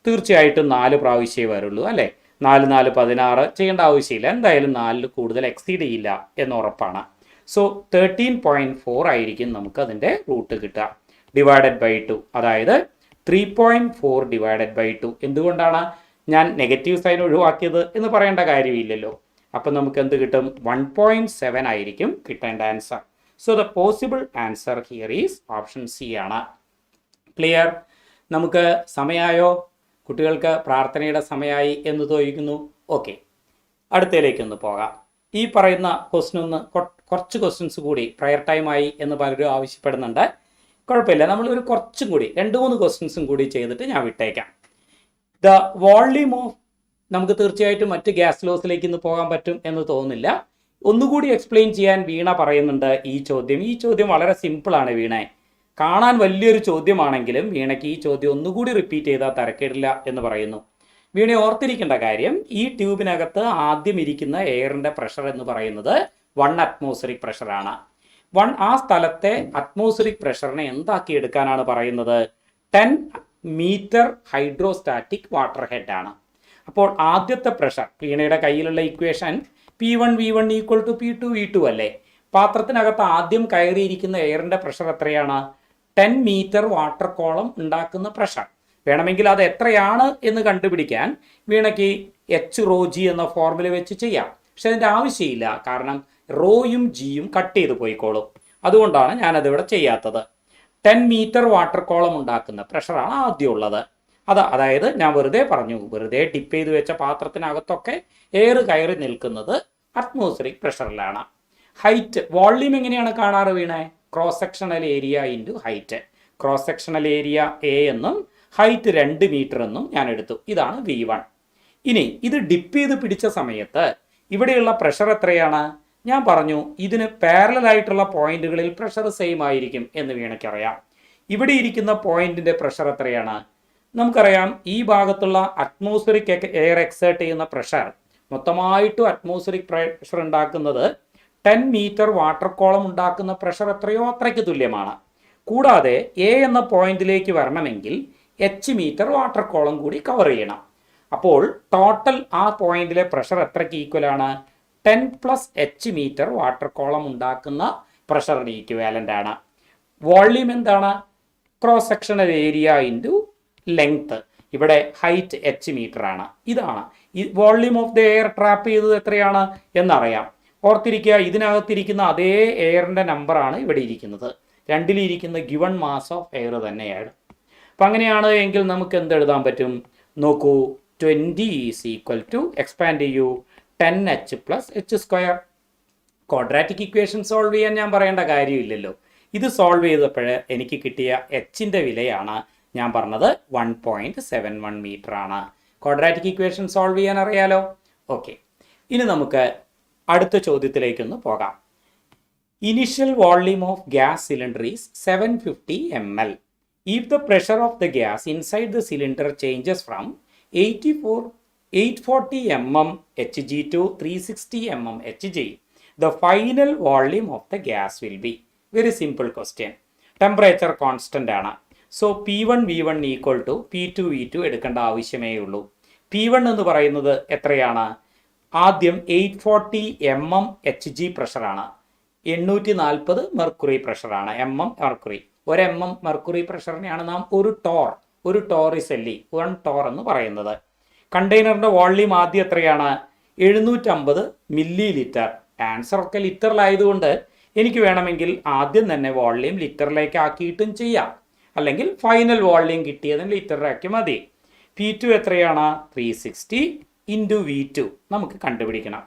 തീർച്ചയായിട്ടും 4 പ്രാവശ്യമേ വരുള്ളൂ അല്ലേ? 4 4 16 ചെയ്യേണ്ട ആവശ്യമില്ല. എന്തായാലും 4 കൂടുതൽ എക്സീഡ് ചെയ്യില്ല എന്ന് ഉറപ്പാണ്. സോ 13.4 ആയിരിക്കും നമുക്ക് അതിൻ്റെ റൂട്ട് കിട്ടുക ഡിവൈഡഡ് ബൈ 2. അതായത് 3.4 ഡിവൈഡഡ് ബൈ 2. എന്തുകൊണ്ടാണ് ഞാൻ നെഗറ്റീവ് സൈൻ ഒഴിവാക്കിയത് എന്ന് പറയേണ്ട കാര്യമില്ലല്ലോ. അപ്പം നമുക്ക് എന്ത് കിട്ടും? 1.7 ആയിരിക്കും കിട്ടേണ്ട answer. So the possible answer here is option C ആണ്. ക്ലിയർ? നമുക്ക് സമയമായോ? കുട്ടികൾക്ക് പ്രാർത്ഥനയുടെ സമയമായി എന്ന് തോന്നിക്കുന്നു. ഓക്കെ, അടുത്തതിലേക്കൊന്ന് പോകാം. ഈ പറയുന്ന ക്വസ്റ്റ്യൻ കുറച്ച് ക്വസ്റ്റ്യൻസ് കൂടി പ്രയർ ടൈമായി എന്ന് പലരും ആവശ്യപ്പെടുന്നുണ്ട്. കുഴപ്പമില്ല, നമ്മളൊരു കുറച്ചും കൂടി 2-3 ക്വസ്റ്റ്യൻസും കൂടി ചെയ്തിട്ട് ഞാൻ വിട്ടേക്കാം. ദ വോള്യൂം ഓഫ് നമുക്ക് തീർച്ചയായിട്ടും മറ്റ് ഗ്യാസ് ലോസിലേക്ക് ഇന്ന് പോകാൻ പറ്റും എന്ന് തോന്നുന്നില്ല. ഒന്നുകൂടി എക്സ്പ്ലെയിൻ ചെയ്യാൻ വീണ പറയുന്നുണ്ട് ഈ ചോദ്യം വളരെ സിമ്പിളാണ് വീണേ. കാണാൻ വലിയൊരു ചോദ്യമാണെങ്കിലും വീണയ്ക്ക് ഈ ചോദ്യം ഒന്നുകൂടി റിപ്പീറ്റ് ചെയ്താൽ തരക്കേടില്ല എന്ന് പറയുന്നു. വീണ ഓർത്തിരിക്കേണ്ട കാര്യം, ഈ ട്യൂബിനകത്ത് ആദ്യം ഇരിക്കുന്ന എയറിൻ്റെ പ്രഷർ എന്ന് പറയുന്നത് 1 അറ്റ്മോസ്ഫിയറിക് പ്രഷറാണ്. ആ സ്ഥലത്തെ അറ്റ്മോസ്ഫിയറിക് പ്രഷറിനെ എന്താക്കി എടുക്കാനാണ് പറയുന്നത്? 10 മീറ്റർ ഹൈഡ്രോസ്റ്റാറ്റിക് വാട്ടർ ഹെഡ് ആണ്. അപ്പോൾ ആദ്യത്തെ പ്രഷർ, വീണയുടെ കയ്യിലുള്ള equation P1 V1 equal to P2 V2 അല്ലേ? പാത്രത്തിനകത്ത് ആദ്യം കയറിയിരിക്കുന്ന എയറിൻ്റെ പ്രഷർ എത്രയാണ്? 10 മീറ്റർ വാട്ടർ കോളം ഉണ്ടാക്കുന്ന പ്രഷർ. വേണമെങ്കിൽ അത് എത്രയാണ് എന്ന് കണ്ടുപിടിക്കാൻ വീണയ്ക്ക് എച്ച് റോ ജി എന്ന ഫോർമുല വെച്ച് ചെയ്യാം. പക്ഷെ അതിൻ്റെ ആവശ്യമില്ല, കാരണം റോയും ജിയും കട്ട് ചെയ്ത് പോയിക്കോളും. അതുകൊണ്ടാണ് ഞാനതിവിടെ ചെയ്യാത്തത്. 10 മീറ്റർ വാട്ടർ കോളം ഉണ്ടാക്കുന്ന പ്രഷറാണ് ആദ്യം ഉള്ളത്. അതായത് ഞാൻ വെറുതെ ഡിപ്പ് ചെയ്ത് വെച്ച പാത്രത്തിനകത്തൊക്കെ എയർ കയറി നിൽക്കുന്നത് അറ്റ്മോസ്ഫിയറിക് പ്രഷറിലാണ്. ഹൈറ്റ്, വോള്യൂം എങ്ങനെയാണ് കാണാറ് വീണേ? Cross sectional area into height. Cross sectional area A എന്നും ഹൈറ്റ് 2 മീറ്റർ എന്നും ഞാൻ എടുത്തു. ഇതാണ് V1. ഇനി ഇത് ഡിപ്പ് ചെയ്ത് പിടിച്ച സമയത്ത് ഇവിടെയുള്ള പ്രഷർ എത്രയാണ്? ഞാൻ പറഞ്ഞു ഇതിന് പാരലൽ ആയിട്ടുള്ള പോയിന്റുകളിൽ പ്രഷർ സെയിം ആയിരിക്കും എന്ന് വീണയ്ക്കറിയാം. ഇവിടെ ഇരിക്കുന്ന പോയിന്റിന്റെ പ്രഷർ എത്രയാണ്? നമുക്കറിയാം ഈ ഭാഗത്തുള്ള അറ്റ്മോസ്ഫിയറിക് എയർ എക്സേർട്ട് ചെയ്യുന്ന പ്രഷർ മൊത്തമായിട്ടും അറ്റ്മോസ്ഫിയറിക് പ്രഷർ ഉണ്ടാക്കുന്നത് 10 മീറ്റർ വാട്ടർ കോളം ഉണ്ടാക്കുന്ന പ്രഷർ എത്രയോ അത്രയ്ക്ക് തുല്യമാണ്. കൂടാതെ എ എന്ന പോയിന്റിലേക്ക് വരണമെങ്കിൽ എച്ച് മീറ്റർ വാട്ടർ കോളം കൂടി കവർ ചെയ്യണം. അപ്പോൾ ടോട്ടൽ ആ പോയിന്റിലെ പ്രഷർ എത്രയ്ക്ക് ഈക്വലാണ്? 10 plus H metre water column ഉണ്ടാക്കുന്ന പ്രഷറിന് ഈക്വാലൻ്റ് ആണ്. വോള്യൂം എന്താണ്? Cross sectional area into length. ഇവിടെ ഹൈറ്റ് എച്ച് മീറ്റർ ആണ്. ഇതാണ് ഈ volume of the air trap ചെയ്തത് എത്രയാണ് എന്നറിയാം. ഓർത്തിരിക്കുക, ഇതിനകത്തിരിക്കുന്ന അതേ എയറിൻ്റെ നമ്പറാണ് ഇവിടെ ഇരിക്കുന്നത്. രണ്ടിലിരിക്കുന്ന ഗിവൺ മാസ് ഓഫ് എയർ തന്നെയാണ്. അപ്പം അങ്ങനെയാണ് എങ്കിൽ നമുക്ക് എന്ത് എഴുതാൻ പറ്റും നോക്കൂ. 20 ഈസ് ഈക്വൽ ടു എക്സ്പാൻഡ് ചെയ്യൂ 10h plus H square. Quadratic equation solve ചെയ്യാൻ ഞാൻ പറയേണ്ട കാര്യമില്ലല്ലോ. ഇത് സോൾവ് ചെയ്തപ്പോൾ എനിക്ക് കിട്ടിയ എച്ചിൻ്റെ വിലയാണ് ഞാൻ പറഞ്ഞത് 1.71 മീറ്റർ ആണ്. ക്വാഡ്രാറ്റിക് ഇക്വേഷൻ സോൾവ് ചെയ്യാൻ അറിയാലോ. ഓക്കെ, ഇനി നമുക്ക് അടുത്ത ചോദ്യത്തിലേക്കൊന്ന് പോകാം. Initial volume of gas cylinder is 750 ml. If the pressure of the gas inside the cylinder changes from 840 mm Hg to 360 mm Hg, the final volume of the gas will be. Very simple question. Temperature constant ആണ്. So P1 V1 equal to P2 V2 എടുക്കേണ്ട ആവശ്യമേ ഉള്ളൂ. P1 എന്ന് പറയുന്നത് എത്രയാണ്? ആദ്യം 840 mm Hg പ്രഷറാണ്. 840 മെർക്കുറി പ്രഷറാണ്. മെർക്കുറി. 1 mm മെർക്കുറി പ്രഷറിനെയാണ് നാം ഒരു ടോറിസെല്ലി 1 ടോർ എന്ന് പറയുന്നത്. കണ്ടെയ്നറിൻ്റെ വോള്യൂം ആദ്യം എത്രയാണ്? 750 മില്ലി ലിറ്റർ. ആൻസർ ഒക്കെ ലിറ്ററിലായതുകൊണ്ട് എനിക്ക് വേണമെങ്കിൽ ആദ്യം തന്നെ വോള്യൂം ലിറ്ററിലേക്ക് ആക്കിയിട്ടും ചെയ്യാം, അല്ലെങ്കിൽ ഫൈനൽ വോള്യൂം കിട്ടിയതിന് ലിറ്ററിലാക്കി മതി. P2 എത്രയാണ്? 360 ഇൻറ്റു V2 നമുക്ക് കണ്ടുപിടിക്കണം.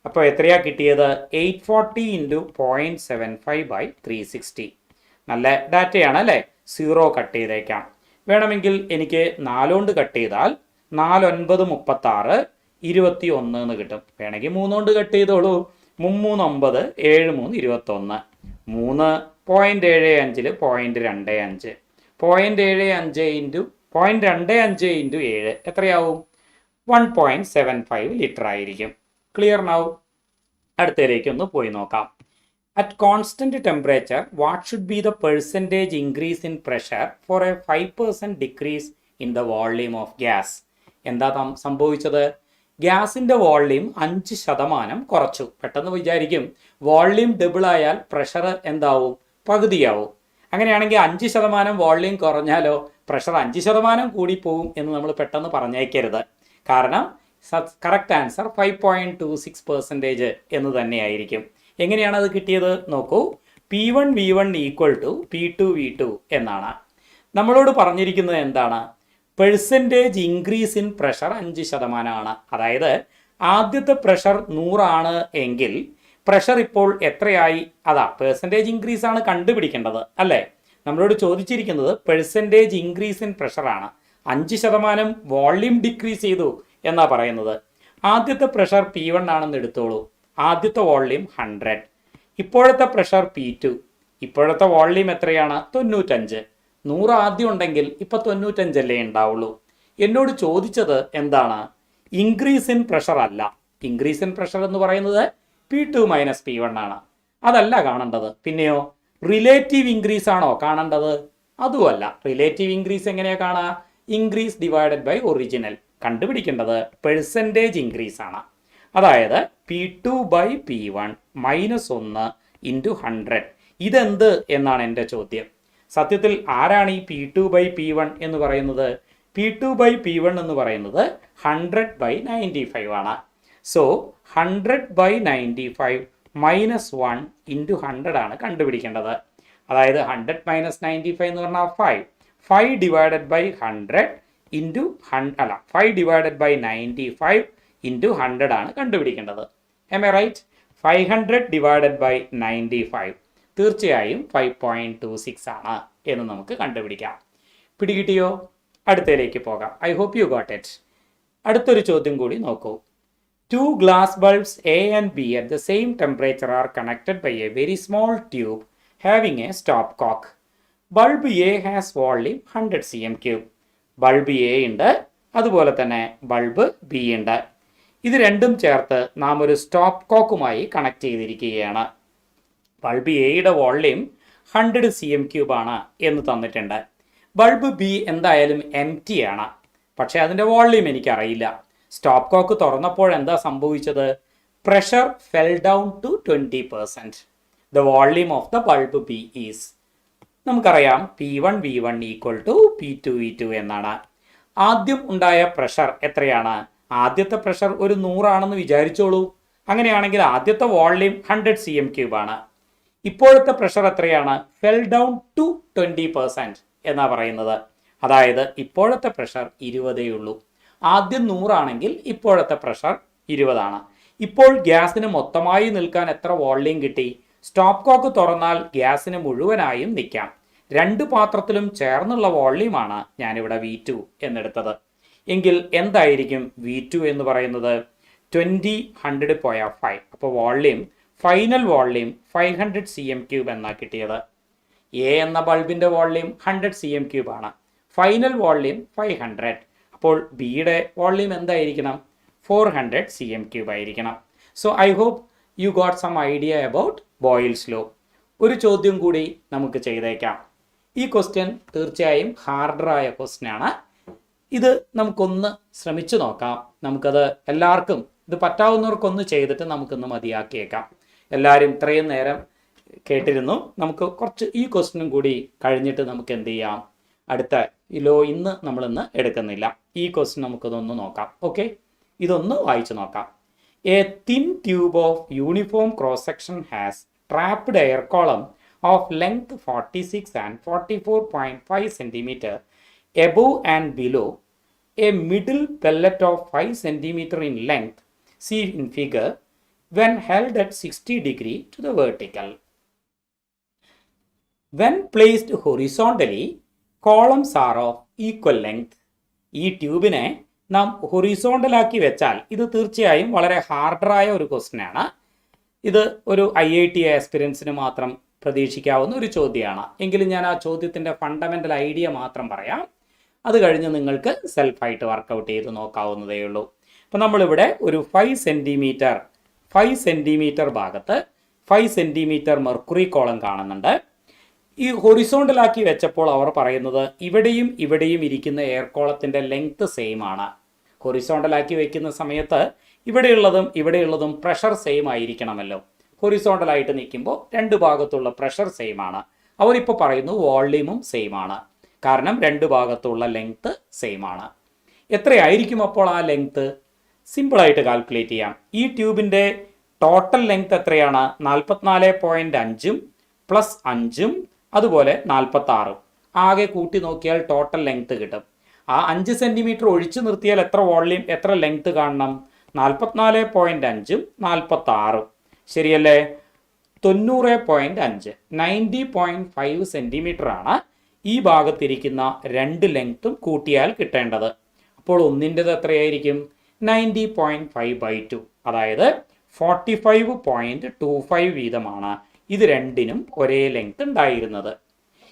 അപ്പോൾ എത്രയാണ് കിട്ടിയത്? 840 ഇൻറ്റു 0.75/360. നല്ല ഡാറ്റയാണ് അല്ലേ? 0 കട്ട് ചെയ്തേക്കാം. വേണമെങ്കിൽ എനിക്ക് 4 കൊണ്ട് കട്ട് ചെയ്താൽ 4 9 36 21 എന്ന് കിട്ടും. വേണമെങ്കിൽ 3 കൊണ്ട് കട്ട് ചെയ്തോളൂ. 3 9 7 3 21. 3.75 0.25. 0.75 ഇൻറ്റു 0.25 ഇൻറ്റു 7 എത്രയാവും? 1.75 ലിറ്റർ ആയിരിക്കും. Clear now? അടുത്തതിലേക്ക് ഒന്ന് പോയി നോക്കാം. At constant temperature what should be the percentage increase in pressure four A 5% decrease in the volume of gas? എന്താ സംഭവിച്ചത്? ഗ്യാസിൻ്റെ വോള്യൂം 5% കുറച്ചു. പെട്ടെന്ന് വിചാരിക്കും വോള്യൂം ഡബിൾ ആയാൽ പ്രഷർ എന്താവും? പകുതിയാവും. അങ്ങനെയാണെങ്കിൽ 5% വോള്യൂം കുറഞ്ഞാലോ പ്രഷർ 5% കൂടിപ്പോവും എന്ന് നമ്മൾ പെട്ടെന്ന് പറഞ്ഞേക്കരുത്. കാരണം കറക്റ്റ് ആൻസർ 5.26% എന്ന് തന്നെയായിരിക്കും. എങ്ങനെയാണ് അത് കിട്ടിയത് നോക്കൂ. P1 V1 equal to P2 V2 എന്നാണ്. നമ്മളോട് പറഞ്ഞിരിക്കുന്നത് എന്താണ്? പെർസെൻറ്റേജ് ഇൻക്രീസ് ഇൻ പ്രഷർ 5% അതായത് ആദ്യത്തെ പ്രഷർ 100 ആണ് എങ്കിൽ പ്രഷർ ഇപ്പോൾ എത്രയായി? അതാ പെർസെൻറ്റേജ് ഇൻക്രീസ് ആണ് കണ്ടുപിടിക്കേണ്ടത് അല്ലേ? നമ്മളോട് ചോദിച്ചിരിക്കുന്നത് പെർസെൻറ്റേജ് ഇൻക്രീസ് ഇൻ പ്രഷറാണ്. 5% വോള്യൂം ഡിക്രീസ് ചെയ്തു എന്നാ പറയുന്നത്. ആദ്യത്തെ പ്രഷർ P1 ആണെന്ന് എടുത്തോളൂ. ആദ്യത്തെ വോള്യൂം 100. ഇപ്പോഴത്തെ പ്രഷർ P2. ഇപ്പോഴത്തെ വോള്യൂം എത്രയാണ്? 95. 100 ആദ്യം ഉണ്ടെങ്കിൽ ഇപ്പം 95 അല്ലേ ഉണ്ടാവുള്ളൂ. എന്നോട് ചോദിച്ചത് എന്താണ്? ഇൻക്രീസ് ഇൻ പ്രഷർ അല്ല. ഇൻക്രീസ് ഇൻ പ്രഷർ എന്ന് പറയുന്നത് P2 മൈനസ് P1 ആണ്. അതല്ല കാണേണ്ടത്. പിന്നെയോ റിലേറ്റീവ് ഇൻക്രീസ് ആണോ കാണേണ്ടത്? അതുമല്ല. റിലേറ്റീവ് ഇൻക്രീസ് എങ്ങനെയാണ് കാണുക? Increase divided by original. കണ്ടുപിടിക്കേണ്ടത് പെർസെൻറ്റേജ് ഇൻക്രീസ് ആണ്. അതായത് P2 ബൈ P1 -1 ഇൻറ്റു 100. ഇതെന്ത് എന്നാണ് എൻ്റെ ചോദ്യം. സത്യത്തിൽ ആരാണ് ഈ P2 ബൈ P1 എന്ന് പറയുന്നത്? P2 ബൈ P1 എന്ന് പറയുന്നത് 100/95 ആണ്. സോ 100/95 -1 ഇൻറ്റു 100 ആണ് കണ്ടുപിടിക്കേണ്ടത്. അതായത് 100 - 95 എന്ന് പറഞ്ഞാൽ 5. 5 divided by 100 into 5 divided by 95 into 100 ആണ് കണ്ടുപിടിക്കേണ്ടത്. Am I right? 500 divided by 95 തീർച്ചയായും 5.26 ആണ് എന്ന് നമുക്ക് കണ്ടുപിടിക്കാം. പിടികിട്ടിയോ? അടുത്തതിലേക്ക് പോകാം. I hope you got it. അടുത്തൊരു ചോദ്യം കൂടി നോക്കൂ. 2 glass bulbs A and B at the same temperature are connected by a very small tube having a stopcock. Bulb A has volume 100 cm3. Bulb A ഉണ്ട്, അതുപോലെ തന്നെ ബൾബ് B ഉണ്ട്. ഇത് രണ്ടും ചേർത്ത് നാം ഒരു സ്റ്റോപ്പ് കോക്കുമായി കണക്ട് ചെയ്തിരിക്കുകയാണ്. ബൾബ് എയുടെ വോള്യൂം 100 cm3 ആണ് എന്ന് തന്നിട്ടുണ്ട്. ബൾബ് B എന്തായാലും എംറ്റി ആണ്, പക്ഷേ അതിൻ്റെ വോള്യൂം എനിക്കറിയില്ല. സ്റ്റോപ്പ് കോക്ക് തുറന്നപ്പോൾ എന്താ സംഭവിച്ചത്? Pressure fell down to 20%. The volume of the bulb B is, നമുക്കറിയാം P1 V1 equal to P2 V2 എന്നാണ്. ആദ്യം ഉണ്ടായ പ്രഷർ എത്രയാണ്? ആദ്യത്തെ പ്രഷർ ഒരു 100 ആണെന്ന് വിചാരിച്ചോളൂ. അങ്ങനെയാണെങ്കിൽ ആദ്യത്തെ വോള്യൂം 100 cm³ ആണ്. ഇപ്പോഴത്തെ പ്രഷർ എത്രയാണ്? ഫെൽ ഡൗൺ ടു 20% എന്നാ പറയുന്നത്. അതായത് ഇപ്പോഴത്തെ പ്രഷർ 20 ഉള്ളൂ. ആദ്യം 100 ആണെങ്കിൽ ഇപ്പോഴത്തെ പ്രഷർ 20 ആണ്. ഇപ്പോൾ ഗ്യാസിന് മൊത്തമായി നിൽക്കാൻ എത്ര വോള്യൂം കിട്ടി? സ്റ്റോപ്പ് കോക്ക് തുറന്നാൽ ഗ്യാസിന് മുഴുവനായും നിൽക്കാം. രണ്ട് പാത്രത്തിലും ചേർന്നുള്ള വോള്യൂമാണ് ഞാനിവിടെ V2 എന്നെടുത്തത്. എങ്കിൽ എന്തായിരിക്കും V2 എന്ന് പറയുന്നത്? 20/100/5. അപ്പോൾ വോള്യൂം, ഫൈനൽ വോള്യൂം 500 cm³ എന്നാണ് കിട്ടിയത്. എ എന്ന ബൾബിൻ്റെ വോള്യൂം 100 cm³ ആണ്. Final volume 500. അപ്പോൾ ബിയുടെ വോള്യൂം എന്തായിരിക്കണം? 400 cm³ ആയിരിക്കണം. So I hope you got some idea about Boyle's law. ഒരു ചോദ്യം കൂടി നമുക്ക് ചെയ്തേക്കാം. ഈ ക്വസ്റ്റ്യൻ തീർച്ചയായും ഹാർഡറായ ക്വസ്റ്റ്യൻ ആണ്. ഇത് നമുക്കൊന്ന് ശ്രമിച്ചു നോക്കാം. നമുക്കത് എല്ലാവർക്കും, ഇത് പറ്റാവുന്നവർക്കൊന്ന് ചെയ്തിട്ട് നമുക്കൊന്ന് മതിയാക്കിയേക്കാം. എല്ലാവരും ഇത്രയും നേരം കേട്ടിരുന്നു. നമുക്ക് കുറച്ച് ഈ ക്വസ്റ്റ്യനും കൂടി കഴിഞ്ഞിട്ട് നമുക്ക് എന്ത് ചെയ്യാം? അടുത്ത ലോ നമ്മളിന്ന് എടുക്കുന്നില്ല. ഈ ക്വസ്റ്റ്യൻ നമുക്കിതൊന്ന് നോക്കാം. ഓക്കെ, ഇതൊന്ന് വായിച്ചു നോക്കാം. A thin tube of uniform cross section has trapped air column of length 46 and 44.5 cm above and below a middle pellet of 5 cm in length, see in figure, when held at 60 degree to the vertical. When placed horizontally, columns are of equal length. ഈ ട്യൂബിനെ നാം ഹൊറിസോണ്ടലാക്കി വെച്ചാൽ, ഇത് തീർച്ചയായും വളരെ ഹാർഡറായ ഒരു ക്വസ്റ്റ്യൻ ആണ്. ഇത് ഒരു IIT എക്സ്പീരിയൻസിന് മാത്രം പ്രതീക്ഷിക്കാവുന്ന ഒരു ചോദ്യമാണ്. എങ്കിലും ഞാൻ ആ ചോദ്യത്തിൻ്റെ ഫണ്ടമെൻ്റൽ ഐഡിയ മാത്രം പറയാം. അത് കഴിഞ്ഞ് നിങ്ങൾക്ക് സെൽഫായിട്ട് വർക്കൗട്ട് ചെയ്ത് നോക്കാവുന്നതേ ഉള്ളൂ. അപ്പോൾ നമ്മളിവിടെ ഒരു 5 സെൻറ്റിമീറ്റർ ഭാഗത്ത് 5 സെൻറ്റിമീറ്റർ മെർക്കുറി കോളം കാണുന്നുണ്ട്. ഈ ഹൊറിസോണ്ടലാക്കി വെച്ചപ്പോൾ അവർ പറയുന്നത് ഇവിടെയും ഇവിടെയും ഇരിക്കുന്ന എയർ കോളത്തിൻ്റെ ലെങ്ത് സെയിം ആണ്. ഹൊറിസോണ്ടലാക്കി വെക്കുന്ന സമയത്ത് ഇവിടെയുള്ളതും പ്രഷർ സെയിം ആയിരിക്കണമല്ലോ. ഹൊറിസോണ്ടലായിട്ട് നിൽക്കുമ്പോൾ രണ്ട് ഭാഗത്തുള്ള പ്രഷർ സെയിം ആണ്. അവരിപ്പോൾ പറയുന്നു വോള്യൂമും സെയിം ആണ്. കാരണം രണ്ട് ഭാഗത്തുള്ള ലെങ്ത് സെയിം ആണ്. എത്രയായിരിക്കും അപ്പോൾ ആ ലെങ്ത്? സിമ്പിളായിട്ട് കാൽക്കുലേറ്റ് ചെയ്യാം. ഈ ട്യൂബിൻ്റെ ടോട്ടൽ ലെങ്ത് എത്രയാണ്? 44.5 പ്ലസ് 5 അതുപോലെ 46. ആകെ കൂട്ടി നോക്കിയാൽ ടോട്ടൽ ലെങ്ത് കിട്ടും. ആ 5 സെൻറ്റിമീറ്റർ ഒഴിച്ചു നിർത്തിയാൽ എത്ര ലെങ്ത് കാണണം? 44.5 46. ശരിയല്ലേ? 90.5 90.5 സെൻറ്റിമീറ്റർ ആണ് ഈ ഭാഗത്തിരിക്കുന്ന രണ്ട് ലെങ്ത്തും കൂട്ടിയാൽ കിട്ടേണ്ടത്. അപ്പോൾ ഒന്നിൻ്റെത് എത്രയായിരിക്കും? 90.5/2, അതായത് 45.25 വീതമാണ് ഇത് രണ്ടിനും ഒരേ ലെങ്ത് ഉണ്ടായിരുന്നത്.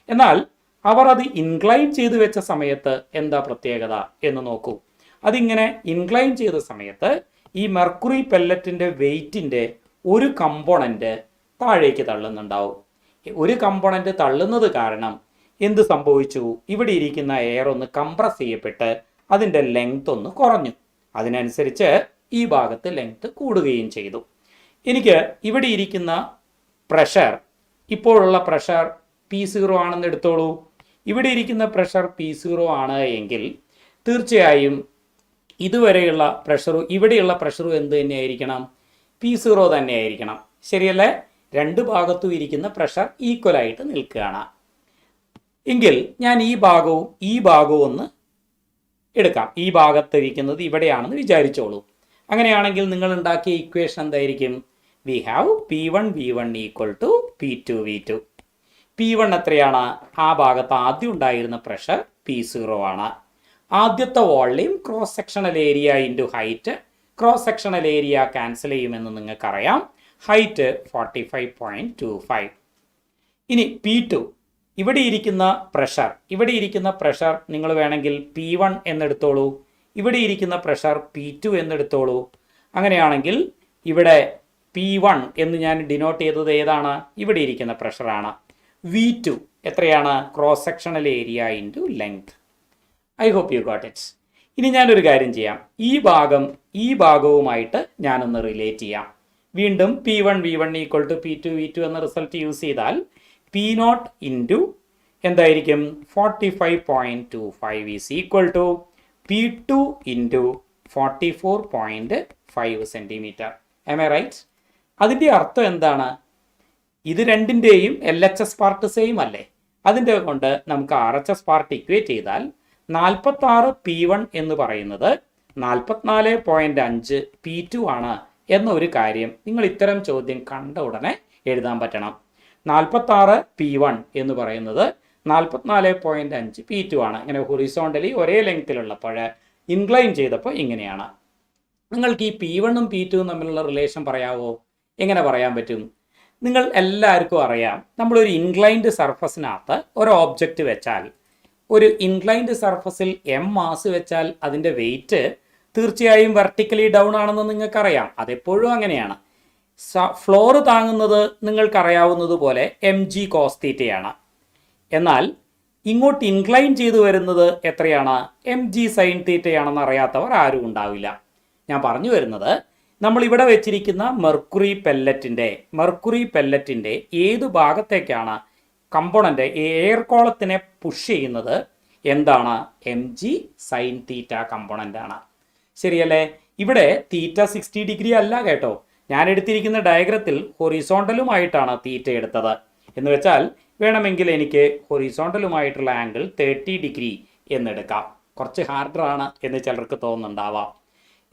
എന്നാൽ അവർ അത് ഇൻക്ലൈൻ ചെയ്ത് വെച്ച സമയത്ത് എന്താ പ്രത്യേകത എന്ന് നോക്കൂ. അതിങ്ങനെ ഇൻക്ലൈൻ ചെയ്ത സമയത്ത് ഈ മെർക്കുറി പെല്ലറ്റിൻ്റെ വെയ്റ്റിൻ്റെ ഒരു കമ്പോണൻറ്റ് താഴേക്ക് തള്ളുന്നുണ്ടാവും. ഒരു കമ്പോണൻറ്റ് തള്ളുന്നത് കാരണം എന്ത് സംഭവിച്ചു? ഇവിടെ ഇരിക്കുന്ന എയർ ഒന്ന് കംപ്രസ് ചെയ്യപ്പെട്ട് അതിൻ്റെ ലെങ്ത് ഒന്ന് കുറഞ്ഞു. അതിനനുസരിച്ച് ഈ ഭാഗത്ത് ലെങ്ത് കൂടുകയും ചെയ്തു. എനിക്ക് ഇവിടെ ഇരിക്കുന്ന പ്രഷർ, ഇപ്പോഴുള്ള പ്രഷർ P0 ആണെന്ന് എടുത്തോളൂ. ഇവിടെ ഇരിക്കുന്ന പ്രഷർ P0 ആണ് എങ്കിൽ തീർച്ചയായും ഇതുവരെയുള്ള പ്രഷറും ഇവിടെയുള്ള പ്രഷറും എന്ത് തന്നെയായിരിക്കണം? P0 തന്നെയായിരിക്കണം. ശരിയല്ലേ? രണ്ട് ഭാഗത്തും ഇരിക്കുന്ന പ്രഷർ ഈക്വലായിട്ട് നിൽക്കുകയാണ്. എങ്കിൽ ഞാൻ ഈ ഭാഗവും ഒന്ന് എടുക്കാം. ഈ ഭാഗത്തിരിക്കുന്നത് ഇവിടെയാണെന്ന് വിചാരിച്ചോളൂ. അങ്ങനെയാണെങ്കിൽ നിങ്ങൾ ഉണ്ടാക്കിയ ഇക്വേഷൻ എന്തായിരിക്കും? We have P1 V1 equal to P2 V2. P1 എത്രയാണ്? ആ ഭാഗത്ത് ആദ്യം ഉണ്ടായിരുന്ന പ്രഷർ P0 ആണ്. ആദ്യത്തെ volume cross sectional area into height. Cross sectional area cancel ചെയ്യുമെന്ന് നിങ്ങൾക്കറിയാം. ഹൈറ്റ് 45.25. ഇനി P2, ഇവിടെ ഇരിക്കുന്ന പ്രഷർ നിങ്ങൾ വേണമെങ്കിൽ P1 എന്നെടുത്തോളൂ. ഇവിടെ ഇരിക്കുന്ന പ്രഷർ P2 എന്നെടുത്തോളൂ. അങ്ങനെയാണെങ്കിൽ ഇവിടെ P1 എന്ന് ഞാൻ ഡിനോട്ട് ചെയ്തത് ഏതാണ്? ഇവിടെ ഇരിക്കുന്ന പ്രഷറാണ്. V2 എത്രയാണ്? Cross sectional area into length. I hope you got it. ഇനി ഞാനൊരു കാര്യം ചെയ്യാം. ഈ ഭാഗവുമായിട്ട് ഞാനൊന്ന് റിലേറ്റ് ചെയ്യാം. വീണ്ടും P1 V1 equal to P2 V2 എന്ന റിസൾട്ട് യൂസ് ചെയ്താൽ P0 ഇൻറ്റു എന്തായിരിക്കും? 45.25 is equal to P2 into 44.5 centimetre. Am I right? അതിൻ്റെ അർത്ഥം എന്താണ്? ഇത് രണ്ടിൻ്റെയും LHS പാർട്ട് സെയിം അല്ലേ? അതിൻ്റെ കൊണ്ട് നമുക്ക് RHS പാർട്ട് ഇക്വേറ്റ് ചെയ്താൽ 46 P1 എന്ന് പറയുന്നത് 44.5 P2 ആണ് എന്നൊരു കാര്യം നിങ്ങൾ ഇത്തരം ചോദ്യം കണ്ട ഉടനെ എഴുതാൻ പറ്റണം. 46 P1 എന്ന് പറയുന്നത് 44.5 P2 ആണ്. ഇങ്ങനെ ഹൊറിസോണ്ടലി ഒരേ ലെങ്ത്തിലുള്ളപ്പോൾ ഇൻക്ലൈൻ ചെയ്തപ്പോൾ ഇങ്ങനെയാണ്. നിങ്ങൾക്ക് ഈ P1ഉം P2ഉം തമ്മിലുള്ള റിലേഷൻ പറയാവോ? എങ്ങനെ പറയാൻ പറ്റും? നിങ്ങൾ എല്ലാവർക്കും അറിയാം, നമ്മളൊരു ഇൻക്ലൈൻഡ് സർഫസിനകത്ത് ഒരു ഓബ്ജക്റ്റ് വെച്ചാൽ, ഒരു ഇൻക്ലൈൻഡ് സർഫസിൽ M മാസ് വെച്ചാൽ അതിൻ്റെ വെയിറ്റ് തീർച്ചയായും വെർട്ടിക്കലി ഡൗൺ ആണെന്ന് നിങ്ങൾക്കറിയാം. അതെപ്പോഴും അങ്ങനെയാണ്. ഫ്ലോറ് താങ്ങുന്നത് നിങ്ങൾക്കറിയാവുന്നതുപോലെ mg cos തീറ്റയാണ്. എന്നാൽ ഇങ്ങോട്ട് ഇൻക്ലൈൻ ചെയ്തു വരുന്നത് എത്രയാണ്? mg sin തീറ്റയാണെന്ന് അറിയാത്തവർ ആരും ഉണ്ടാവില്ല. ഞാൻ പറഞ്ഞു വരുന്നത്, നമ്മളിവിടെ വെച്ചിരിക്കുന്ന മെർക്കുറി പെല്ലറ്റിൻ്റെ ഏത് ഭാഗത്തേക്കാണ് കമ്പോണൻ്റ് എയർ കോളത്തിനെ പുഷ് ചെയ്യുന്നത്? എന്താണ്? mg sin തീറ്റ കമ്പോണൻ്റ് ആണ്. ശരിയല്ലേ? ഇവിടെ തീറ്റ 60 ഡിഗ്രി അല്ല കേട്ടോ. ഞാൻ എടുത്തിരിക്കുന്ന ഡയഗ്രത്തിൽ ഹൊറിസോണ്ടലുമായിട്ടാണ് തീറ്റ എടുത്തത്. എന്ന് വെച്ചാൽ വേണമെങ്കിൽ എനിക്ക് ഹൊറിസോണ്ടലുമായിട്ടുള്ള ആംഗിൾ 30 ഡിഗ്രി എന്നെടുക്കാം. കുറച്ച് ഹാർഡറാണ് എന്ന് ചിലർക്ക് തോന്നുന്നുണ്ടാവാം.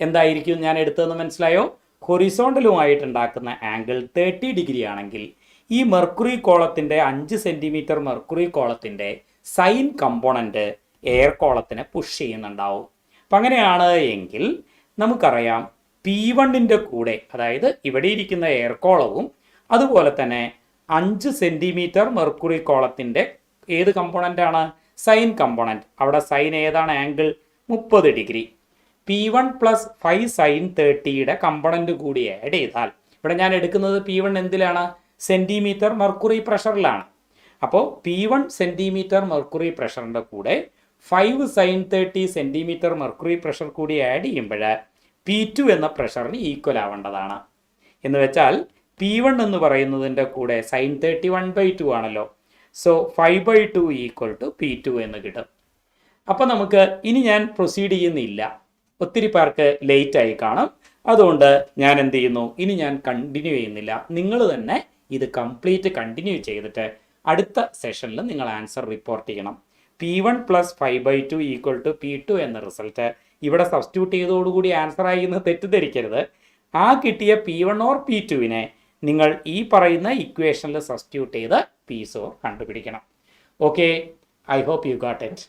എന്തായിരിക്കും ഞാൻ എടുത്തതെന്ന് മനസ്സിലായോ? ഹൊറിസോണ്ടലുമായിട്ടുണ്ടാക്കുന്ന ആംഗിൾ 30 ഡിഗ്രി ആണെങ്കിൽ ഈ മെർക്കുറി കോളത്തിൻ്റെ 5 സെൻറ്റിമീറ്റർ മെർക്കുറി കോളത്തിൻ്റെ സൈൻ കമ്പോണൻറ്റ് എയർ കോളത്തിനെ പുഷ് ചെയ്യുന്നുണ്ടാവും. അപ്പം അങ്ങനെയാണ് എങ്കിൽ നമുക്കറിയാം P1ൻ്റെ കൂടെ, അതായത് ഇവിടെ ഇരിക്കുന്ന എയർ കോളവും അതുപോലെ തന്നെ 5 സെൻറ്റിമീറ്റർ മെർക്കുറി കോളത്തിൻ്റെ ഏത് കമ്പോണൻ്റാണ്? Sine component. അവിടെ സൈൻ ഏതാണ്? Angle 30 degree. P1 + 5 sin 30യുടെ കമ്പോണൻറ്റ് കൂടി ആഡ് ചെയ്താൽ, ഇവിടെ ഞാൻ എടുക്കുന്നത് P1 എന്തിലാണ്? Centimetre mercury പ്രഷറിലാണ്. അപ്പോൾ P1 സെൻറ്റിമീറ്റർ മെർക്കുറി പ്രഷറിൻ്റെ കൂടെ 5 sin 30 സെൻറ്റിമീറ്റർ മെർക്കുറി പ്രഷർ കൂടി ആഡ് ചെയ്യുമ്പോൾ P2 എന്ന പ്രഷറിന് ഈക്വൽ ആവേണ്ടതാണ്. എന്ന് വെച്ചാൽ P1 എന്ന് പറയുന്നതിൻ്റെ കൂടെ sin 30 1/2 ആണല്ലോ. സോ 5/2 = P2 എന്ന് കിട്ടും. അപ്പോൾ നമുക്ക് ഇനി ഞാൻ പ്രൊസീഡ് ചെയ്യുന്നില്ല. ഒത്തിരി പേർക്ക് ലേറ്റായി കാണും. അതുകൊണ്ട് ഞാൻ എന്ത് ചെയ്യുന്നു? ഇനി ഞാൻ കണ്ടിന്യൂ ചെയ്യുന്നില്ല. നിങ്ങൾ തന്നെ ഇത് കംപ്ലീറ്റ് കണ്ടിന്യൂ ചെയ്തിട്ട് അടുത്ത സെഷനിൽ നിങ്ങൾ ആൻസർ റിപ്പോർട്ട് ചെയ്യണം. P1 + 5/2 = P2 എന്ന റിസൾട്ട് ഇവിടെ സബ്സ്റ്റിറ്റ്യൂട്ട് ചെയ്തതോടുകൂടി ആൻസർ ആയി എന്ന് തെറ്റിദ്ധരിക്കരുത്. ആ കിട്ടിയ P1 ഓർ P2വിനെ നിങ്ങൾ ഈ പറയുന്ന ഇക്വേഷനിൽ സബ്സ്റ്റിറ്റ്യൂട്ട് ചെയ്ത് P0 കണ്ടുപിടിക്കണം. Okay, I hope you got it.